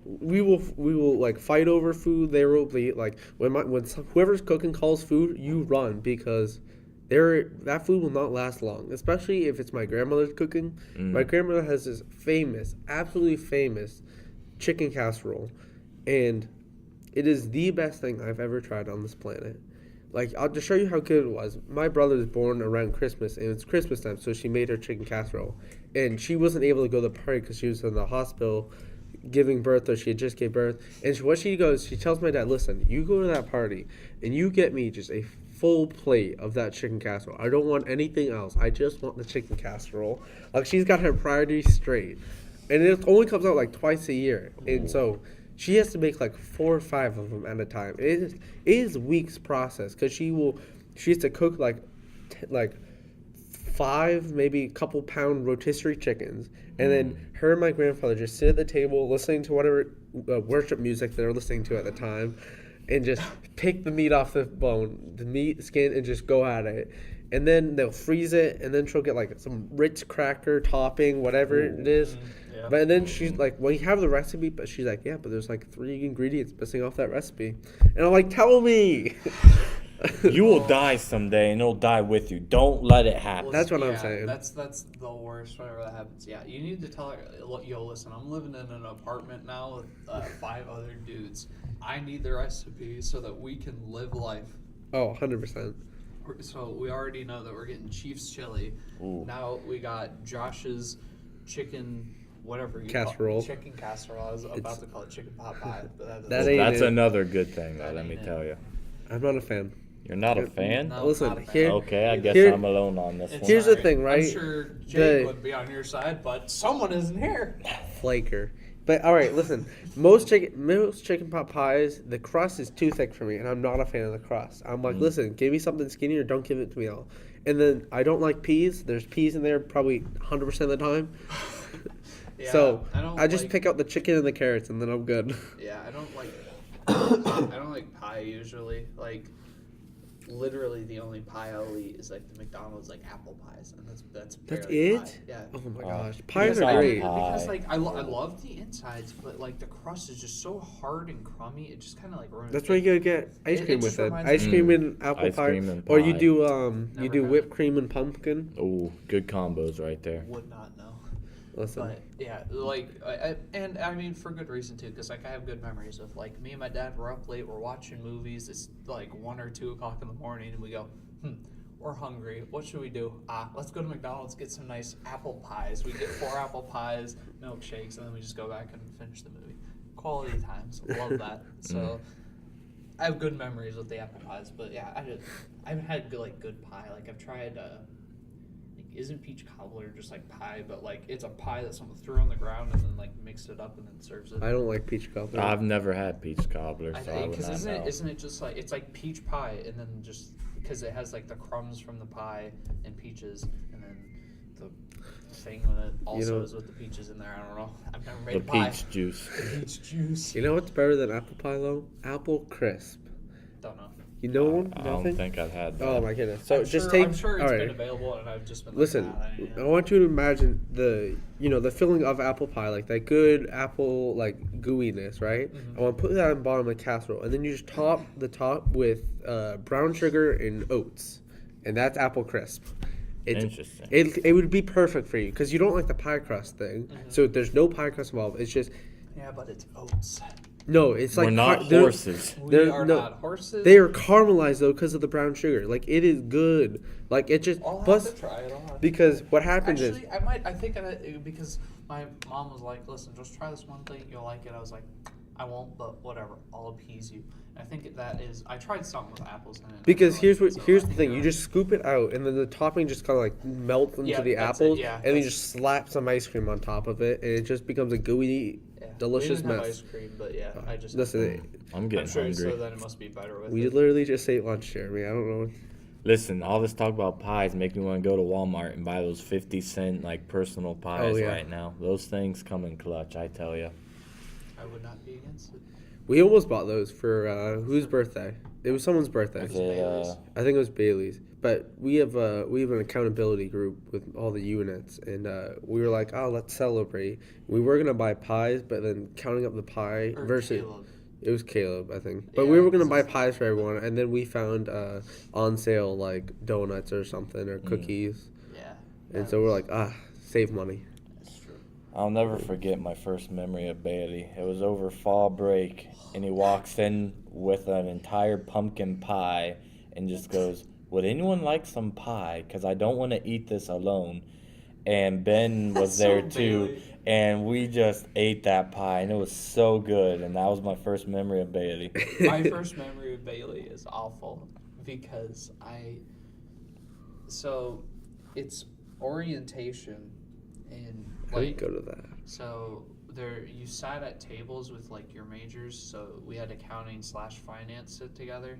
we will like fight over food. There will be like when whoever's cooking calls food, you run because that food will not last long. Especially if it's my grandmother's cooking. My grandmother has this absolutely famous chicken casserole, and it is the best thing I've ever tried on this planet. Like, I'll just show you how good it was. My brother was born around Christmas, and it's Christmas time, so she made her chicken casserole. And she wasn't able to go to the party because she was in the hospital giving birth, or she had just gave birth. And she tells my dad, listen, you go to that party, and you get me just a full plate of that chicken casserole. I don't want anything else. I just want the chicken casserole. Like, she's got her priorities straight. And it only comes out, like, twice a year. And so she has to make like 4 or 5 of them at a time. It is weeks process because she has to cook like 5, maybe a couple pound rotisserie chickens, and then her and my grandfather just sit at the table listening to whatever worship music they're listening to at the time, and just pick the meat off the bone, the meat, skin, and just go at it. And then they'll freeze it, and then she'll get like some Ritz cracker topping, whatever it is. Yeah. But then she's like, well, you have the recipe, but she's like, yeah, but there's like 3 ingredients missing off that recipe. And I'm like, tell me. You will die someday, and it'll die with you. Don't let it happen. That's what I'm saying. That's the worst whenever that happens. Yeah, you need to tell her, yo, listen, I'm living in an apartment now with 5 other dudes. I need the recipe so that we can live life. Oh, 100%. So we already know that we're getting Chief's chili. Ooh. Now we got Josh's chicken... whatever you casserole. Call it. Chicken casserole. I was about to call it chicken pot pie. But that's another good thing, though, let me tell you. I'm not a fan. You're not a fan? No, listen, not a fan. here. Okay, I guess I'm alone on this one. Here's the thing, right? I'm sure Jake would be on your side, but someone isn't here. Flaker. But all right, listen. Most chicken pot pies, the crust is too thick for me, and I'm not a fan of the crust. I'm like, listen, give me something skinny or don't give it to me all. And then I don't like peas. There's peas in there probably 100% of the time. Yeah, so I just pick out the chicken and the carrots, and then I'm good. Yeah, I don't like pie usually. Like, literally the only pie I'll eat is like the McDonald's like apple pies, and that's it? pie. Yeah. Oh my Oh. gosh, pies Because are great. Because like I love the insides, but like the crust is just so hard and crummy. It just kind of like ruins. That's why you gotta get ice cream just with it. reminds Ice me- cream and apple Ice pie, cream and or you pie. do Never you do had whipped it. cream and pumpkin. Oh, good combos right there. Would not know. Listen, But yeah, like, and I mean for good reason too, because like I have good memories of like me and my dad were up late, we're watching movies. It's like 1 or 2 o'clock in the morning, and we go, we're hungry. What should we do? Let's go to McDonald's, get some nice apple pies. We get 4 apple pies, milkshakes, and then we just go back and finish the movie. Quality times, love that. So I have good memories with the apple pies, but yeah, I've had good pie. Like I've tried. Isn't peach cobbler just like pie, but like it's a pie that someone threw on the ground and then like mixed it up and then serves it. I don't like peach cobbler. I've never had peach cobbler, so I would Because not know. isn't it just like it's like peach pie and then just because it has like the crumbs from the pie and peaches and then the thing with it also is with the peaches in there. I don't know. I've never made The a pie. peach juice. The peach juice. You know what's better than apple pie though? Apple crisp. Don't know. You know one? I Nothing? don't think I've had that. Oh my goodness! So I'm just sure, take. I'm sure it's all been right. available and I've just been Listen, like, I want you to imagine the the filling of apple pie, like that good apple like gooiness, right? Mhm. I want to put that in the bottom of a casserole, and then you just top the top with brown sugar and oats, and that's apple crisp. Interesting. It would be perfect for you because you don't like the pie crust thing, so there's no pie crust involved. It's just yeah, but it's oats. no. It's like We're not horses. We They're- are no, not horses. They are caramelized though because of the brown sugar. Like it is good. Like it just I'll plus have to try it on. because what happens is Actually, I might. I think because my mom was like, "Listen, just try this one thing. You'll like it." I was like, "I won't, but whatever. I'll appease you." And I think that is. I tried something with apples in it. and I because really here's liked what it, so here's I the think thing. you're You right. just scoop it out, and then the topping just kind of like melts into Yeah, the that's it, apples, yeah, and then you that's- just slap some ice cream on top of it, and it just becomes a gooey, Yeah. delicious we didn't have mess. ice cream, but yeah, I just. Listen, I'm getting I'm sure hungry. so. Then it must be better with we it. literally just ate lunch, Jeremy. I don't know. Listen, all this talk about pies make me want to go to Walmart and buy those 50-cent like personal pies yeah. right now. Those things come in clutch, I tell you. I would not be against it. We almost bought those for whose birthday? It was someone's birthday. Was it, Bailey's. I think it was Bailey's. But we have an accountability group with all the units, and we were like, oh, let's celebrate. We were gonna buy pies, but then counting up the pie Or versus Caleb. it was Caleb, I think. But Yeah, we were gonna this buy is- pies for everyone, and then we found on sale like donuts or something or cookies, Yeah. and that so we're was- like, save money. That's true. I'll never forget my first memory of Bailey. It was over fall break, and he walks in with an entire pumpkin pie and just goes, "Would anyone like some pie? Because I don't want to eat this alone." And Ben was So there too, Bailey. and we just ate that pie, and it was so good. And that was my first memory of Bailey. My first memory of Bailey is awful because so it's orientation and I like didn't go to that. so there you sat at tables with like your majors, so we had accounting / finance sit together,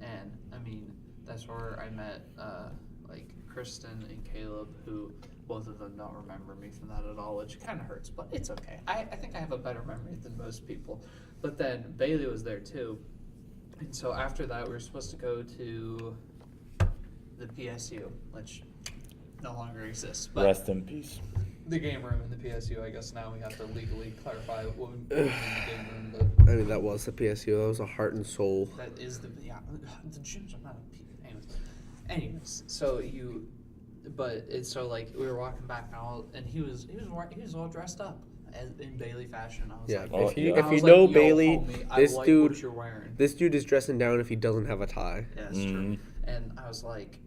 and I mean that's where I met like Kristen and Caleb, who both of them don't remember me from that at all, which kind of hurts, but it's okay. I think I have a better memory than most people. But then Bailey was there too, and so after that we were supposed to go to the PSU, which no longer exists, but Rest in peace. the game room in the PSU. I guess now we have to legally clarify what we mean in the game room, but I mean, that was the PSU. That was a heart and soul. that is the the gyms are not anyways. So but it's so like we were walking back and he was all dressed up in Bailey fashion. I was Yeah, like, Oh, if you yeah. if I you was know like, yo, Bailey, homie, I this like dude what you're wearing. this dude is dressing down if he doesn't have a tie. Yeah, that's true. Mhm. And I was like,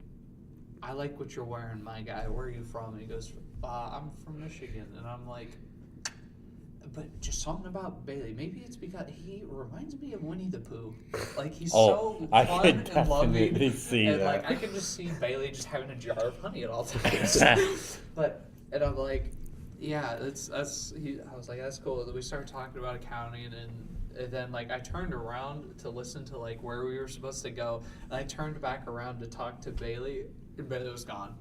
I like what you're wearing, my guy. Where are you from? And he goes, I'm from Michigan. And I'm like, but just something about Bailey. Maybe it's because he reminds me of Winnie the Pooh. Like he's so I fun could and loving. definitely see And that. like I can just see Bailey just having a jar of honey at all times. And I'm like, yeah, I was like, that's cool. Then we started talking about accounting, and then like I turned around to listen to like where we were supposed to go, and I turned back around to talk to Bailey, and Bailey was gone.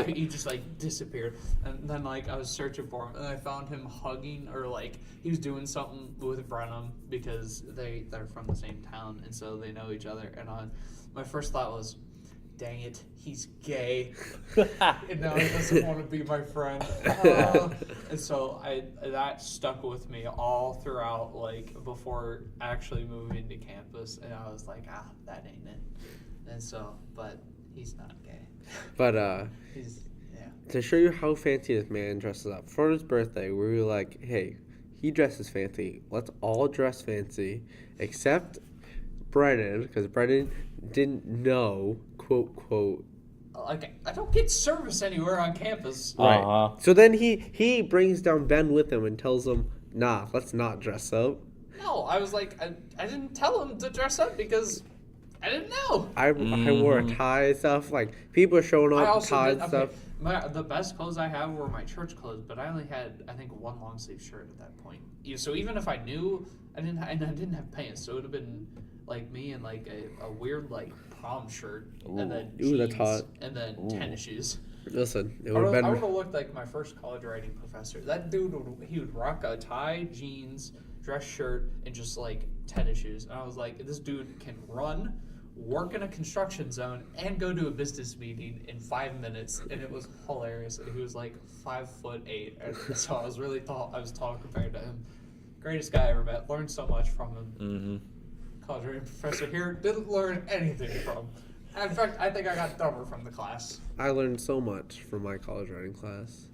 He just like disappeared, and then like I was searching for him, and I found him hugging, or like he was doing something with Brenham because they're from the same town, and so they know each other. And my first thought was, dang it, he's gay, and now he doesn't want to be my friend. And so that stuck with me all throughout, like before actually moving to campus, and I was like, that ain't it. And so, but he's not gay. But He's, yeah. to show you how fancy this man dresses up, for his birthday, we were like, hey, he dresses fancy. Let's all dress fancy, except Brennan, because Brennan didn't know, quote. Like, I don't get service anywhere on campus. Right. So then he brings down Ben with him and tells him, nah, let's not dress up. No, I was like, I didn't tell him to dress up because I didn't know. I wore a tie and stuff. Like, people are showing up ties and stuff. The best clothes I have were my church clothes, but I only had, I think, one long sleeve shirt at that point. So even if I knew, I didn't have pants, so it would have been like me in like a weird like prom shirt, and then jeans, that's hot. and then tennis shoes. Listen, it I would would have have been. looked like my first college writing professor. That dude would rock a tie, jeans, dress shirt, and just like tennis shoes. And I was like, this dude can run, work in a construction zone, and go to a business meeting in 5 minutes. And it was hilarious. And he was like 5'8", and so I was really tall. I was tall compared to him. Greatest guy I ever met. Learned so much from him. Mm-hmm. College writing professor here didn't learn anything from. In fact, I think I got dumber from the class. I learned so much from my college writing class.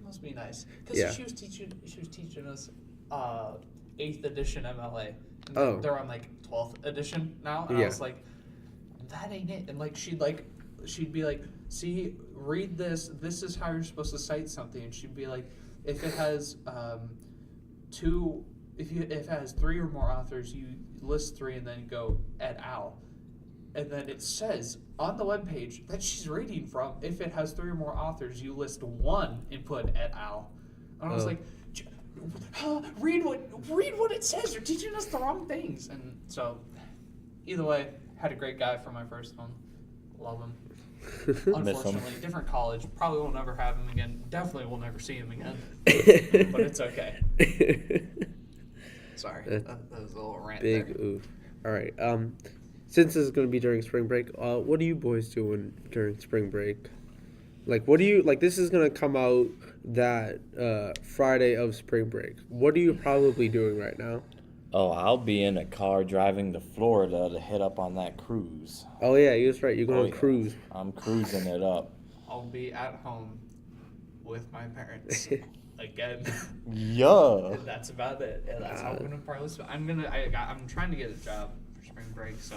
Must be nice, because Yeah. she was teaching us 8th edition MLA. And Oh. they're on like 12th edition now, and I Yeah. was like, that ain't it. And like she'd be like, see, read this. This is how you're supposed to cite something. And she'd be like, if it has if it has 3 or more authors, you list 3 and then go et al. And then it says on the webpage that she's reading from, if it has 3 or more authors, you list 1 and put et al. And I was like, read what it says. You're teaching us the wrong things. And so, either way, had a great guy for my first one. Love him. Unfortunately, different college. Probably will never have him again. Definitely will never see him again. But it's okay. Sorry, that was a little rant Big there. oof. All right. Since this is going to be during spring break, what are you boys doing during spring break? Like, what do you like? This is going to come out that Friday of spring break. What are you probably doing right now? Oh, I'll be in a car driving to Florida to hit up on that cruise. Oh yeah, you was right. You're going on yeah. cruise. I'm cruising it up. I'll be at home with my parents again. Yeah. And that's about it. And that's how I'm gonna probably. I'm trying to get a job for spring break, so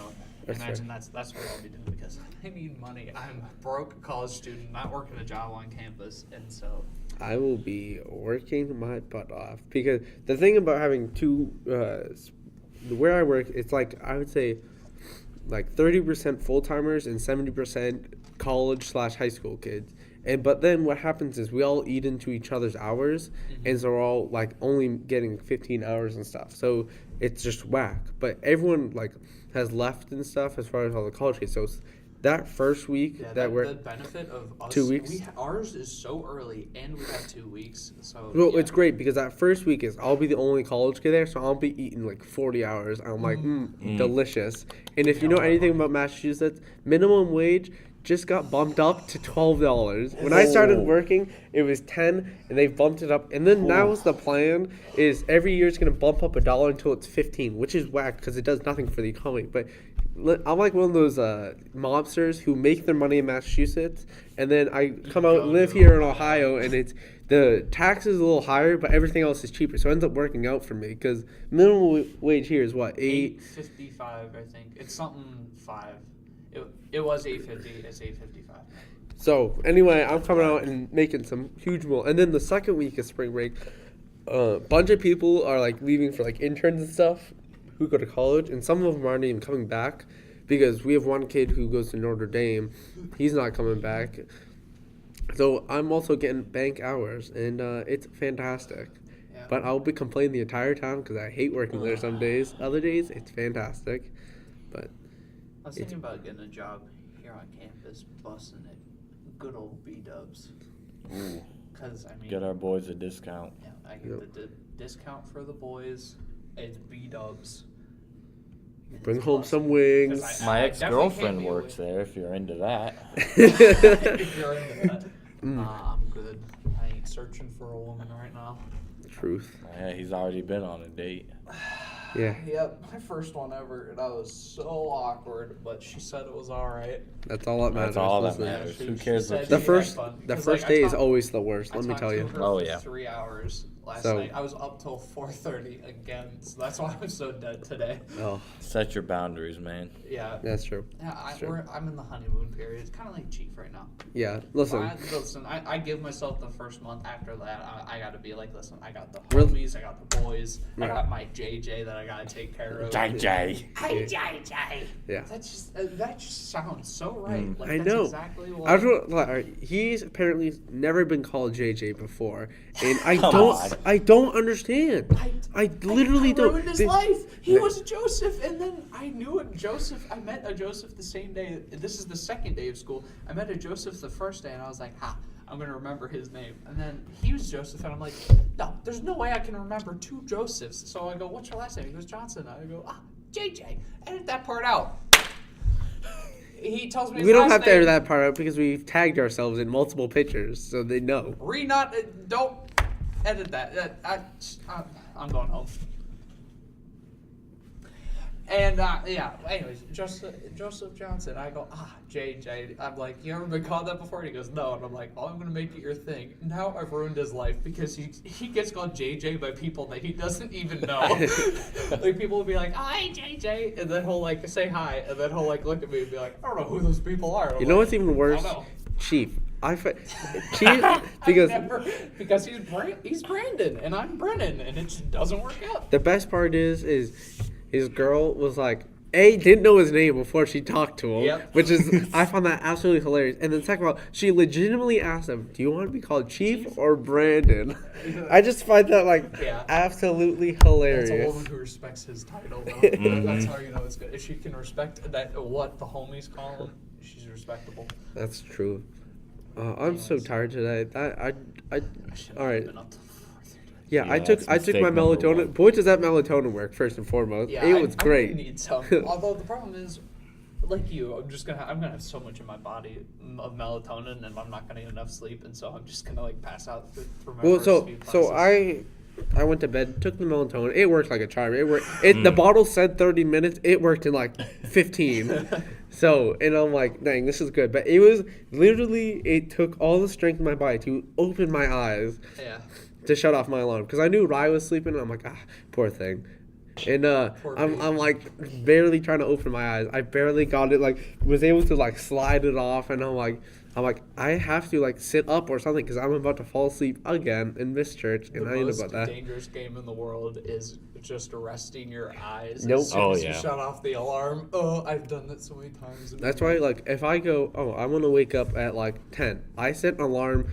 I imagine that's what I'll be doing because I need money. I'm a broke college student, not working a job on campus, and so. I will be working my butt off because the thing about having two, where I work, it's like I would say, like 30% full timers and 70% college/high school kids. But then what happens is we all eat into each other's hours, and so we're all like only getting 15 hours and stuff. So it's just whack. But everyone like has left and stuff as far as all the college kids. So that first week the benefit of us, 2 weeks. Ours is so early, and we have 2 weeks. So well, it's great because that first week is I'll be the only college kid there, so I'll be eating like 40 hours. I'm like, delicious. And if you know anything about Massachusetts, minimum wage just got bumped up to $12. When I started working, it was 10, and they've bumped it up. And then now the plan is every year it's going to bump up $1 until it's 15, which is whack because it does nothing for the economy. But I'm like one of those mobsters who make their money in Massachusetts, and then I come out and live here in Ohio, and it's the tax is a little higher, but everything else is cheaper. So it ends up working out for me because minimum wage here is what, $8.55, I think. It's something 5. It was $8.50. It's $8.55. So anyway, I'm coming out and making some huge meal. And then the second week of spring break, a bunch of people are like leaving for like interns and stuff who go to college, and some of them aren't even coming back because we have one kid who goes to Notre Dame. He's not coming back. So I'm also getting bank hours, and it's fantastic. Yeah. But I'll be complaining the entire time because I hate working there some days. Other days, it's I fantastic. But was thinking about getting a job here on campus, busing it, good old B-dubs. Ooh, Because, I mean... get our boys a discount. Yeah, I get the discount for the boys. It's B-dubs. Bring home some wings. My I ex-girlfriend works there, if you're into that. If you're into that. I'm good. I ain't searching for a woman right now. Truth. Yeah, he's already been on a date. Yeah. Yep, my first one ever, and I was so awkward, but she said it was all right. That's all that matters. That's all that Listen. matters. She- Who she cares said what she The you had first, fun. the Because, first like, I day is talked- always the worst. Let me talked tell to you. her Oh, for yeah. 3 hours last So- night. I was up till 4:30 again, so that's why I'm so dead today. Oh, Set your boundaries, man. Yeah. that's true. Yeah, That's true. I'm in the honeymoon period. It's kind of like Chief right now. Yeah. Listen. I give myself the first month. After that, I got to be like, listen, I got the Really? homies, I got the boys, I Yeah. got my JJ that I got to take care of. JJ. Hey, JJ. Yeah. That just sounds so right. Like, I that's know. exactly what. I was like, all right, he's apparently never been called JJ before, and I Come don't, on. I don't understand. I literally I don't. ruined his life. He was a Joseph, and then I knew a Joseph. I met a Joseph the same day. This is the second day of school. I met a Joseph the first day, and I was like, ha, I'm gonna remember his name. And then he was Joseph, and I'm like, no, there's no way I can remember two Josephs. So I go, what's your last name? He goes, Johnson. I go, JJ. Edit that part out. He tells me his We don't last have to name. edit that part out because we've tagged ourselves in multiple pictures, so they know. Don't edit that. I'm going home. And yeah, anyways, Joseph Johnson. I go, JJ. I'm like, you ever been called that before? And he goes, no. And I'm like, oh, I'm gonna make it your thing. Now I've ruined his life because he gets called JJ by people that he doesn't even know. Like, people will be like, hi JJ, and then he'll like say hi, and then he'll like look at me and be like, I don't know who those people are. And You I'm know like, what's even worse? I don't know. Chief. Chief because Because he's Brandon and I'm Brennan, and it just doesn't work out. the best part is his girl was like, didn't know his name before she talked to him, Yep. which is, I found that absolutely hilarious. And then second of all, she legitimately asked him, do you want to be called Chief or Brandon? I just find that absolutely hilarious. That's a woman who respects his title, though. That's how you know it's good. If she can respect what the homies call him, she's respectable. That's true. I'm so tired today. I all right. Been up to 4:30. Yeah, Yeah, I took that's my mistake number melatonin. one. Boy, does that melatonin work first and foremost. Yeah, It was I great. really need some. Although the problem is, like you, I'm gonna have so much in my body of melatonin, and I'm not gonna get enough sleep, and so I'm just gonna like pass out for my Well, first few so classes. I went to bed, took the melatonin. It worked like a charm. It worked. The bottle said 30 minutes. It worked in like 15. So, and I'm like, dang, this is good. But it was literally, it took all the strength in my body to open my eyes Yeah. to shut off my alarm. Because I knew Rye was sleeping, and I'm like, poor thing. And I'm like barely trying to open my eyes. I barely got it, like, was able to like slide it off. And I'm like, I have to like sit up or something because I'm about to fall asleep again and miss church. And The I ain't most about that. dangerous game in the world is just resting your eyes Nope. as soon Oh, as you yeah. shut off the alarm. Oh, I've done that so many times. That's why, like, if I go, I want to wake up at like 10. I set an alarm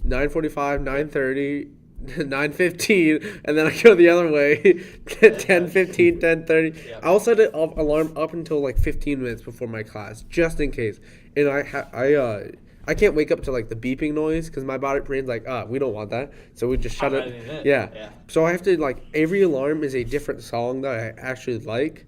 9:45, 9:30, 9:15, and then I go the other way 10:15, 10:30. Yeah. I'll set an alarm up until like 15 minutes before my class, just in case. And I can't wake up to like the beeping noise because my body brain's like, we don't want that, so we just shut I'm it. letting it in. Yeah. Yeah. So I have to like every alarm is a different song that I actually like.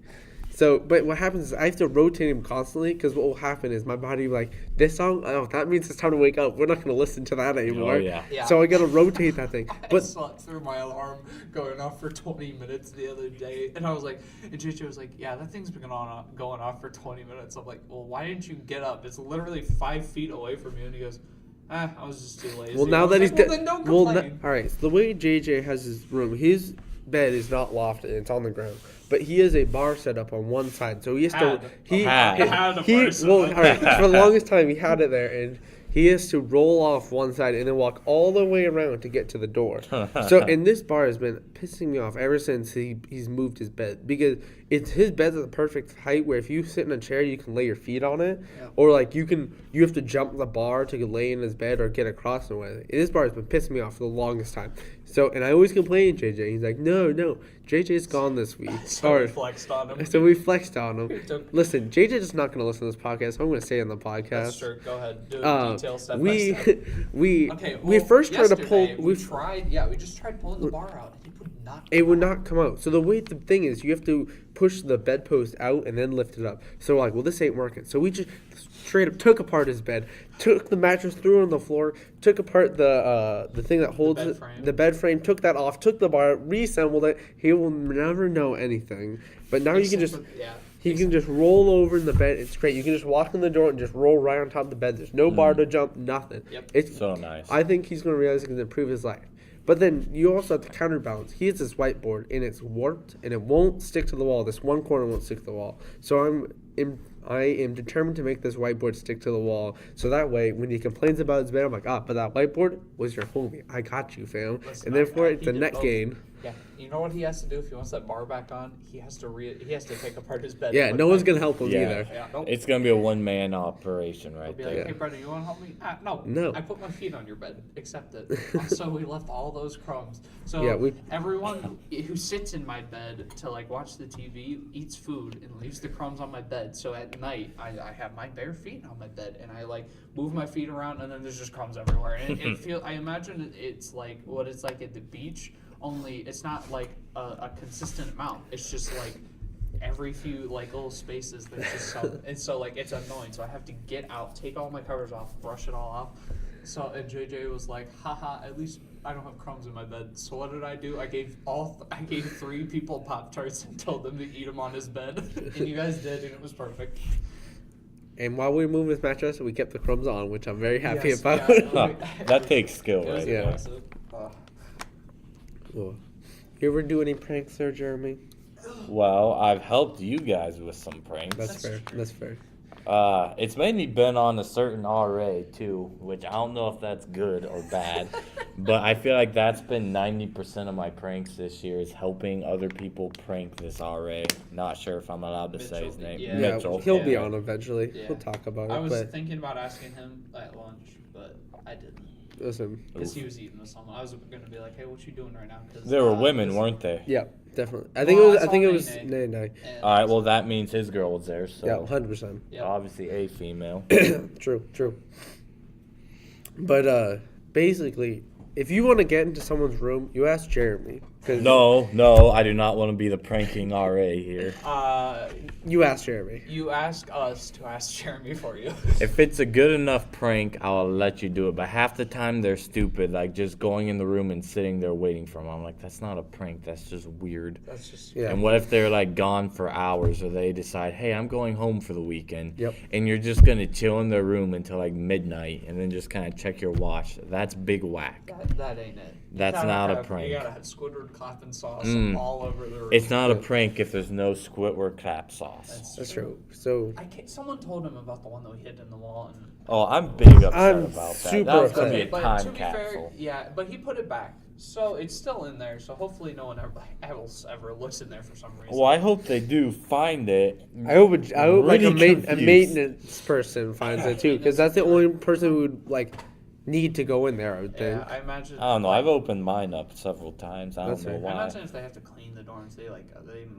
So, but what happens is I have to rotate them constantly because what will happen is my body will be like, this song, that means it's time to wake up. We're not going to listen to that anymore. Oh, yeah. Yeah. So I got to rotate that thing. I But slept through my alarm going off for 20 minutes the other day, and I was like, and JJ was like, yeah, that thing's been going off for 20 minutes. I'm like, well, why didn't you get up? It's literally 5 feet away from you. And he goes, I was just too lazy. well, now I was that he's like, well, then don't complain. all right. So the way JJ has his room, his bed is not lofted; it's on the ground. But he has a bar set up on one side, so he has to. Had a bar set Well, up. all right. For the longest time, he had it there, and he has to roll off one side and then walk all the way around to get to the door. So, and this bar has been pissing me off ever since he's moved his bed because his bed's at the perfect height where if you sit in a chair, you can lay your feet on it, Yeah. or like you have to jump the bar to lay in his bed or get across the way. This bar has been pissing me off for the longest time. So, and I always complain to JJ. He's like, no, JJ's gone this week. So we flexed on him. So we flexed on him. Listen, JJ's not going to listen to this podcast, so I'm going to say it on the podcast. That's true. Go ahead. Do a detail step by step. We first tried to pull. We just tried pulling the bar out. It would not come out. So the thing is, you have to push the bedpost out and then lift it up. So we're like, well, this ain't working. So we just straight up took apart his bed, took the mattress, threw it on the floor, took apart the thing that holds the bed frame, took that off, took the bar, reassembled it. He will never know anything. But now you can just he can just roll over in the bed. It's great. You can just walk in the door and just roll right on top of the bed. There's no bar to jump, nothing. Yep. It's so nice. I think he's going to realize he can improve his life. But then you also have to counterbalance. He has this whiteboard, and it's warped, and it won't stick to the wall. This one corner won't stick to the wall. So I am determined to make this whiteboard stick to the wall. So that way, when he complains about his bed, I'm like, but that whiteboard was your homie. I got you, fam. Listen, and therefore, it's a net gain. Yeah, you know what he has to do if he wants that bar back on? He has to take apart his bed. Yeah, no one's gonna help him either. Yeah, nope. It's gonna be a one-man operation right He'll be there. like, hey, Brennan, you want to help me? No. I put my feet on your bed. Accept it. Also, we left all those crumbs. So Yeah, everyone who sits in my bed to like watch the TV eats food and leaves the crumbs on my bed. So at night, I have my bare feet on my bed and I like move my feet around and then there's just crumbs everywhere. And I imagine it's like what it's like at the beach. Only it's not like a consistent amount. It's just like every few like little spaces there's just some, and so like it's annoying. So I have to get out, take all my covers off, brush it all off. So and JJ was like, haha, at least I don't have crumbs in my bed. So what did I do? I gave 3 people Pop-Tarts and told them to eat them on his bed, and you guys did, and it was perfect. And while we were moving his mattress, we kept the crumbs on, which I'm very happy about. Yeah, That takes skill, it was right? Yeah. impressive. Cool. You ever do any pranks there, Jeremy? Well, I've helped you guys with some pranks. That's fair. true. That's fair. It's mainly been on a certain RA too, which I don't know if that's good or bad, but I feel like that's been 90% of my pranks this year is helping other people prank this RA. Not sure if I'm allowed to say his name. Yeah. Mitchell. He'll be on eventually. Yeah. We'll talk about I it. was But thinking about asking him at lunch, but I didn't. listen, Because he was eating with someone. I was gonna be like, "Hey, what you doing right now?" Cause, There were women, weren't they? yeah, definitely. I Well, think I it was saw nay. and- All right, well that means his girl was there, so Yeah, 100%. Yeah. obviously a female. True. But basically, if you want to get into someone's room, you ask Jeremy. 'Cause No, I do not want to be the pranking RA here. you ask Jeremy. You ask us to ask Jeremy for you. If it's a good enough prank, I'll let you do it. But half the time they're stupid, like just going in the room and sitting there waiting for them. I'm like, that's not a prank. That's just weird. That's just Yeah. And what if they're like gone for hours, or they decide, hey, I'm going home for the weekend. Yep. And you're just gonna chill in their room until like midnight, and then just kind of check your watch. That's big whack. that ain't it. That's not a prank. You gotta have Squidward clapping sauce Mm. all over the room. It's not a prank if there's no Squidward clap sauce. That's true. So Someone told him about the one that we hid in the wall, and Oh, I'm big upset I'm about that. super That was gonna be a upset. but time to be capsule. fair, yeah, but he put it back, so it's still in there. So hopefully no one ever looks in there for some reason. Well, I hope they do find it. I hope like Really a confused. maintenance person finds it too, because that's the only person who would like need to go in there. I would think. Yeah, I imagine. I don't know. I've opened mine up several times. I That's don't know fair. I why. imagine if they have to clean the dorms, they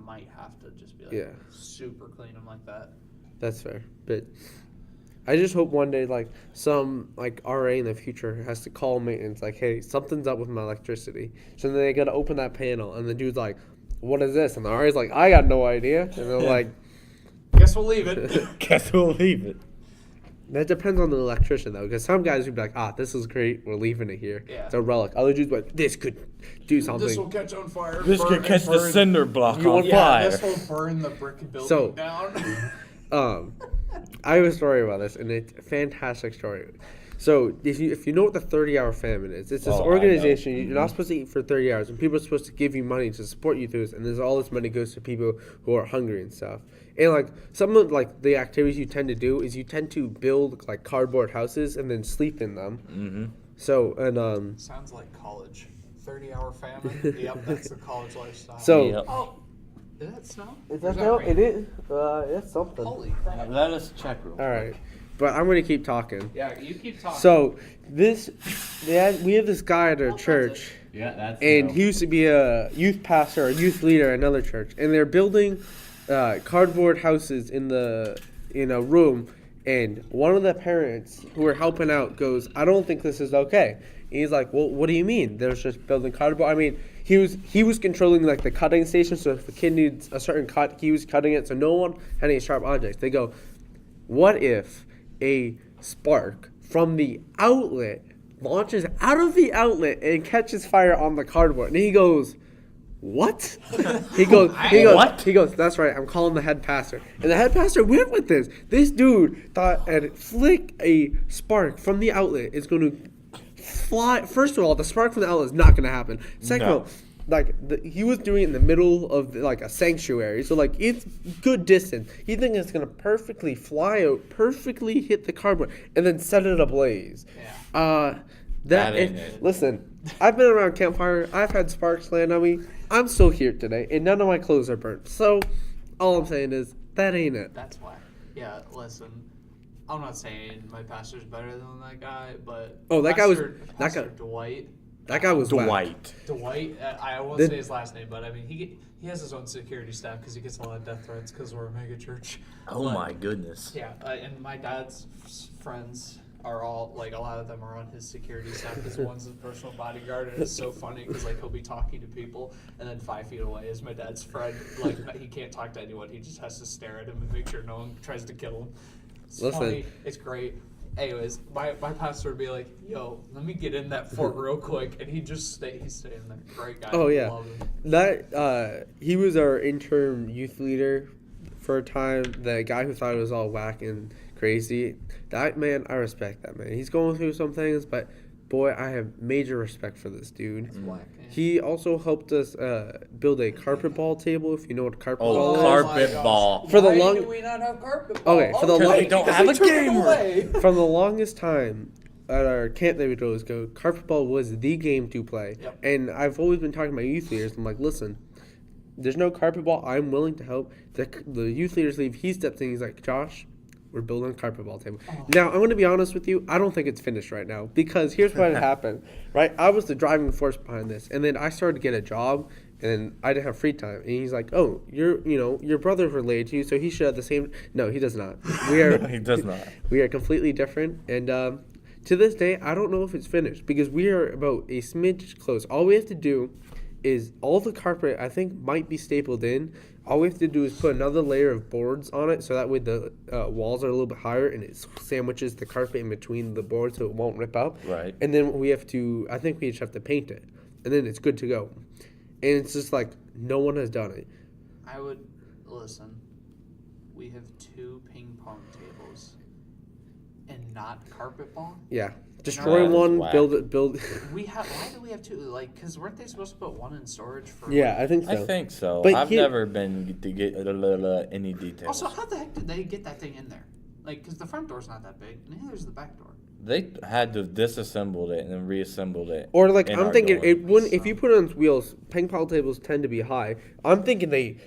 might have to just be like Yeah. super clean them like that. That's fair, but I just hope one day like some like RA in the future has to call maintenance like, hey, something's up with my electricity. So then they gotta open that panel, and the dude's like, what is this? And the RA's like, I got no idea. And they're like, Guess we'll leave it. Guess we'll leave it. that depends on the electrician though, because some guys would be like, this is great, we're leaving it here. Yeah. It's a relic. Other dudes be like, this could do something. This will catch on fire. This could catch the cinder block on Yeah, fire. this will burn the brick building So- down. I have a story about this, and it's a fantastic story. So if you know what the 30-hour famine is, it's this Oh, I know. organization. You're not supposed to eat for 30 hours, and people are supposed to give you money to support you through this, and there's all this money goes to people who are hungry and stuff. And like some of like the activities you tend to do is you tend to build like cardboard houses and then sleep in them. Mm-hmm. So and Sounds like college. 30-hour famine. Yep, that's the college lifestyle. So- Yep. Oh, did that snow? is Or that now? rain? It is. It's something. Holy crap! Let us check real All right, but I'm gonna keep talking. Yeah, you keep talking. So we have this guy at our Don't touch church. it. Yeah, that's And true. he used to be a youth pastor, a youth leader at another church. And they're building cardboard houses in a room. And one of the parents who were helping out goes, I don't think this is okay. And he's like, well, what do you mean? There's just building cardboard. I mean, he was controlling like the cutting station. So if a kid needs a certain cut, he was cutting it. So no one had any sharp objects. They go, what if a spark from the outlet launches out of the outlet and catches fire on the cardboard? And he goes, what? He goes, What? He goes, that's right, I'm calling the head pastor. And the head pastor went with this. This dude thought a flick a spark from the outlet is going to fly. First of all, the spark from the outlet is not going to happen. Second of all, like he was doing it in the middle of like a sanctuary, so like it's good distance. He thinks it's gonna perfectly fly out, perfectly hit the cardboard, and then set it ablaze. Yeah. That ain't it. Listen, I've been around campfire. I've had sparks land on me. I'm still here today, and none of my clothes are burnt. So, all I'm saying is that ain't it. That's why. Yeah, listen. I'm not saying my pastor's better than that guy, but That guy was Dwight. That guy was whack. Dwight, I won't say his last name, but I mean he has his own security staff because he gets a lot of death threats because we're a mega church. Oh my goodness. Yeah, and my dad's friends are all like a lot of them are on his security staff. Because one's his personal bodyguard, and it's so funny because like he'll be talking to people, and then 5 feet away is my dad's friend. Like he can't talk to anyone; he just has to stare at him and make sure no one tries to kill him. It's funny. It's great. Anyways, my pastor would be like, yo, let me get in that fort real quick, and he's staying there. Great guy. Oh yeah, Love him. that he was our interim youth leader for a time. The guy who thought it was all whack and crazy. That man, I respect that man. He's going through some things, but boy, I have major respect for this dude. It's whack, yeah. He also helped us build a carpet ball table. If you know what carpet ball is. Carpet ball. For the Why long- do we not have carpet ball? Okay, for the Because long- we don't have a game room. From the longest time at our camp that we'd always go, carpet ball was the game to play. Yep. And I've always been talking to my youth leaders. I'm like, listen, there's no carpet ball. I'm willing to help. The youth leaders leave. He steps in. He's like, Josh, we're building a carpet ball table. Oh. Now, I'm going to be honest with you. I don't think it's finished right now because here's what had happened, right? I was the driving force behind this. And then I started to get a job and I didn't have free time. And he's like, oh, your brother's related to you, so he should have the same. No, he does not. We are. He does not. We are completely different. And to this day, I don't know if it's finished because we are about a smidge close. All we have to do is all the carpet, I think, might be stapled in. All we have to do is put another layer of boards on it so that way the walls are a little bit higher and it sandwiches the carpet in between the boards so it won't rip out. Right. And then I think we just have to paint it. And then it's good to go. And it's just like no one has done it. I would listen. We have 2 ping pong tables and not carpet ball. Yeah. Destroy that is one, whack. build it, build. Why do we have 2? Like, because weren't they supposed to put 1 in storage for? Yeah, I think so. I think so. But I've never been to get any details. Also, how the heck did they get that thing in there? Like, because the front door's not that big, and neither's the back door. They had to disassemble it and then reassembled it. Or like in I'm our thinking, door. it wouldn't if you put it on wheels. Ping pong tables tend to be high. I'm thinking they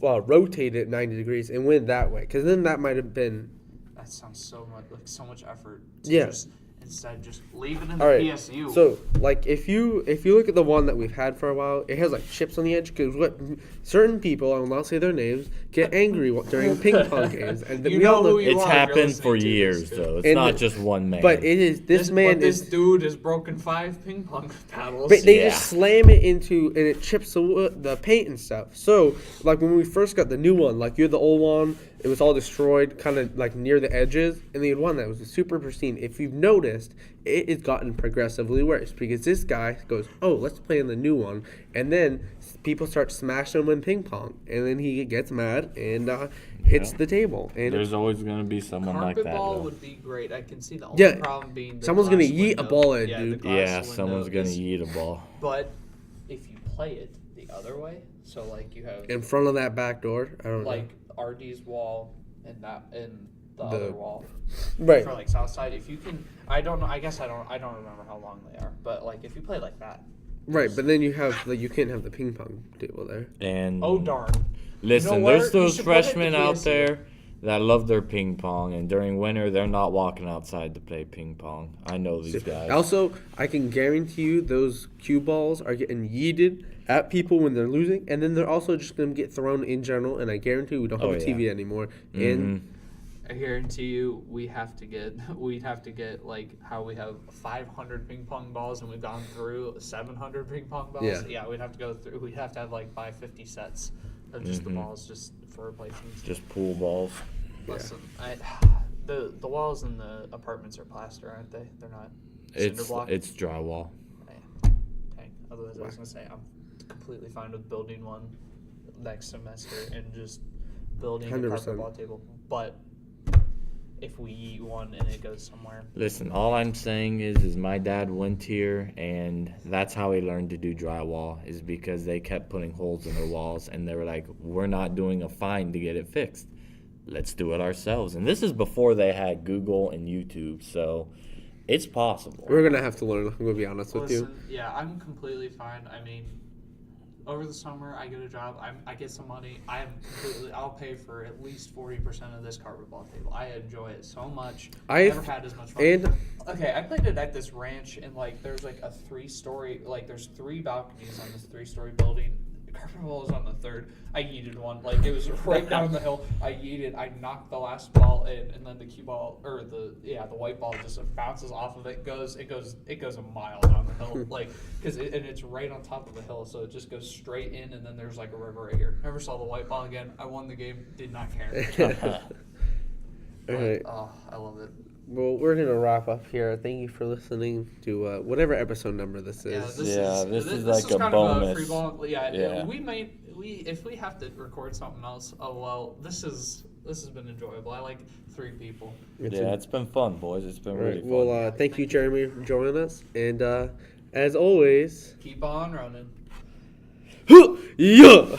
rotate it 90 degrees and went that way, because then that might have been. That sounds so much effort. Yeah. Instead, just leave it in the All right. PSU. So like if you look at the one that we've had for a while, it has like chips on the edge because what certain people, I will not say their names, get angry during ping pong games, and You we know all who know. you It's are if happened you're for listening to years, this, though. It's And not the- just one man. But it is this man this is. dude has broken 5 ping pong paddles. But they Yeah. just slam it into, and it chips the paint and stuff. So, like when we first got the new one, like you had the old one, it was all destroyed, kind of like near the edges, and they had one that was super pristine. If you've noticed, it has gotten progressively worse because this guy goes, "Oh, let's play in the new one," and then people start smashing him in ping pong, and then he gets mad and hits the table. And There's always going to be someone like Carpet that. ball though. would be great. I can see the only Yeah, problem being the someone's gonna glass yeet a window. ball in, Yeah, dude. the glass Yeah, window someone's going to is- eat a ball. But if you play it the other way, so like you have in front of that back door, I don't like RD's wall and the other wall know. Right. for like south side. If you can, I don't know. I guess I don't remember how long they are. But like if you play like that, Right, but then you can't have the ping pong table there. And oh darn. listen, You know where? there's You those should put it freshmen to out PSU. there that love their ping pong, and during winter they're not walking outside to play ping pong. I know these guys. Also, I can guarantee you those cue balls are getting yeeted at people when they're losing, and then they're also just going to get thrown in general, and I guarantee we don't have a TV anymore. And I guarantee you we'd have to get like how we have 500 ping pong balls and we've gone through 700 ping pong balls. Yeah, we'd have to have like buy 50 sets of just the balls just for replacements. Just pool balls. Listen, the walls in the apartments are plaster, aren't they? They're not cinder block. It's drywall. Dang. Otherwise, I was gonna say I'm completely fine with building one next semester and just building 100%. A carpet ball table. But if we eat one and it goes somewhere. Listen, all I'm saying is my dad went here, and that's how he learned to do drywall, is because they kept putting holes in their walls, and they were like, we're not doing a fine to get it fixed. Let's do it ourselves. And this is before they had Google and YouTube, so it's possible. We're going to have to learn, I'm going to be honest with you. Yeah, I'm completely fine. I mean, over the summer, I get a job. I get some money. I'll pay for at least 40% of this carpet ball table. I enjoy it so much. I've never had as much fun. Okay, I played it at this ranch, and like there's like a 3-story, like there's 3 balconies on this 3-story building. The carpet ball is on the 3rd. I yeeted one. Like it was right down the hill. I yeeted. I knocked the last ball in, and then the cue ball or the white ball just bounces off of it. It goes a mile down the hill. Like and it's right on top of the hill, so it just goes straight in, and then there's like a river right here. Never saw the white ball again. I won the game. Did not care. All right. Oh, I love it. Well, we're going to wrap up here. Thank you for listening to whatever episode number this is. This is like a bonus. Free ball. Yeah. If we have to record something else, this has been enjoyable. I like 3 people. It's been fun, boys. It's been really fun. Well, thank you, Jeremy, for joining us. And as always, keep on running. Yeah!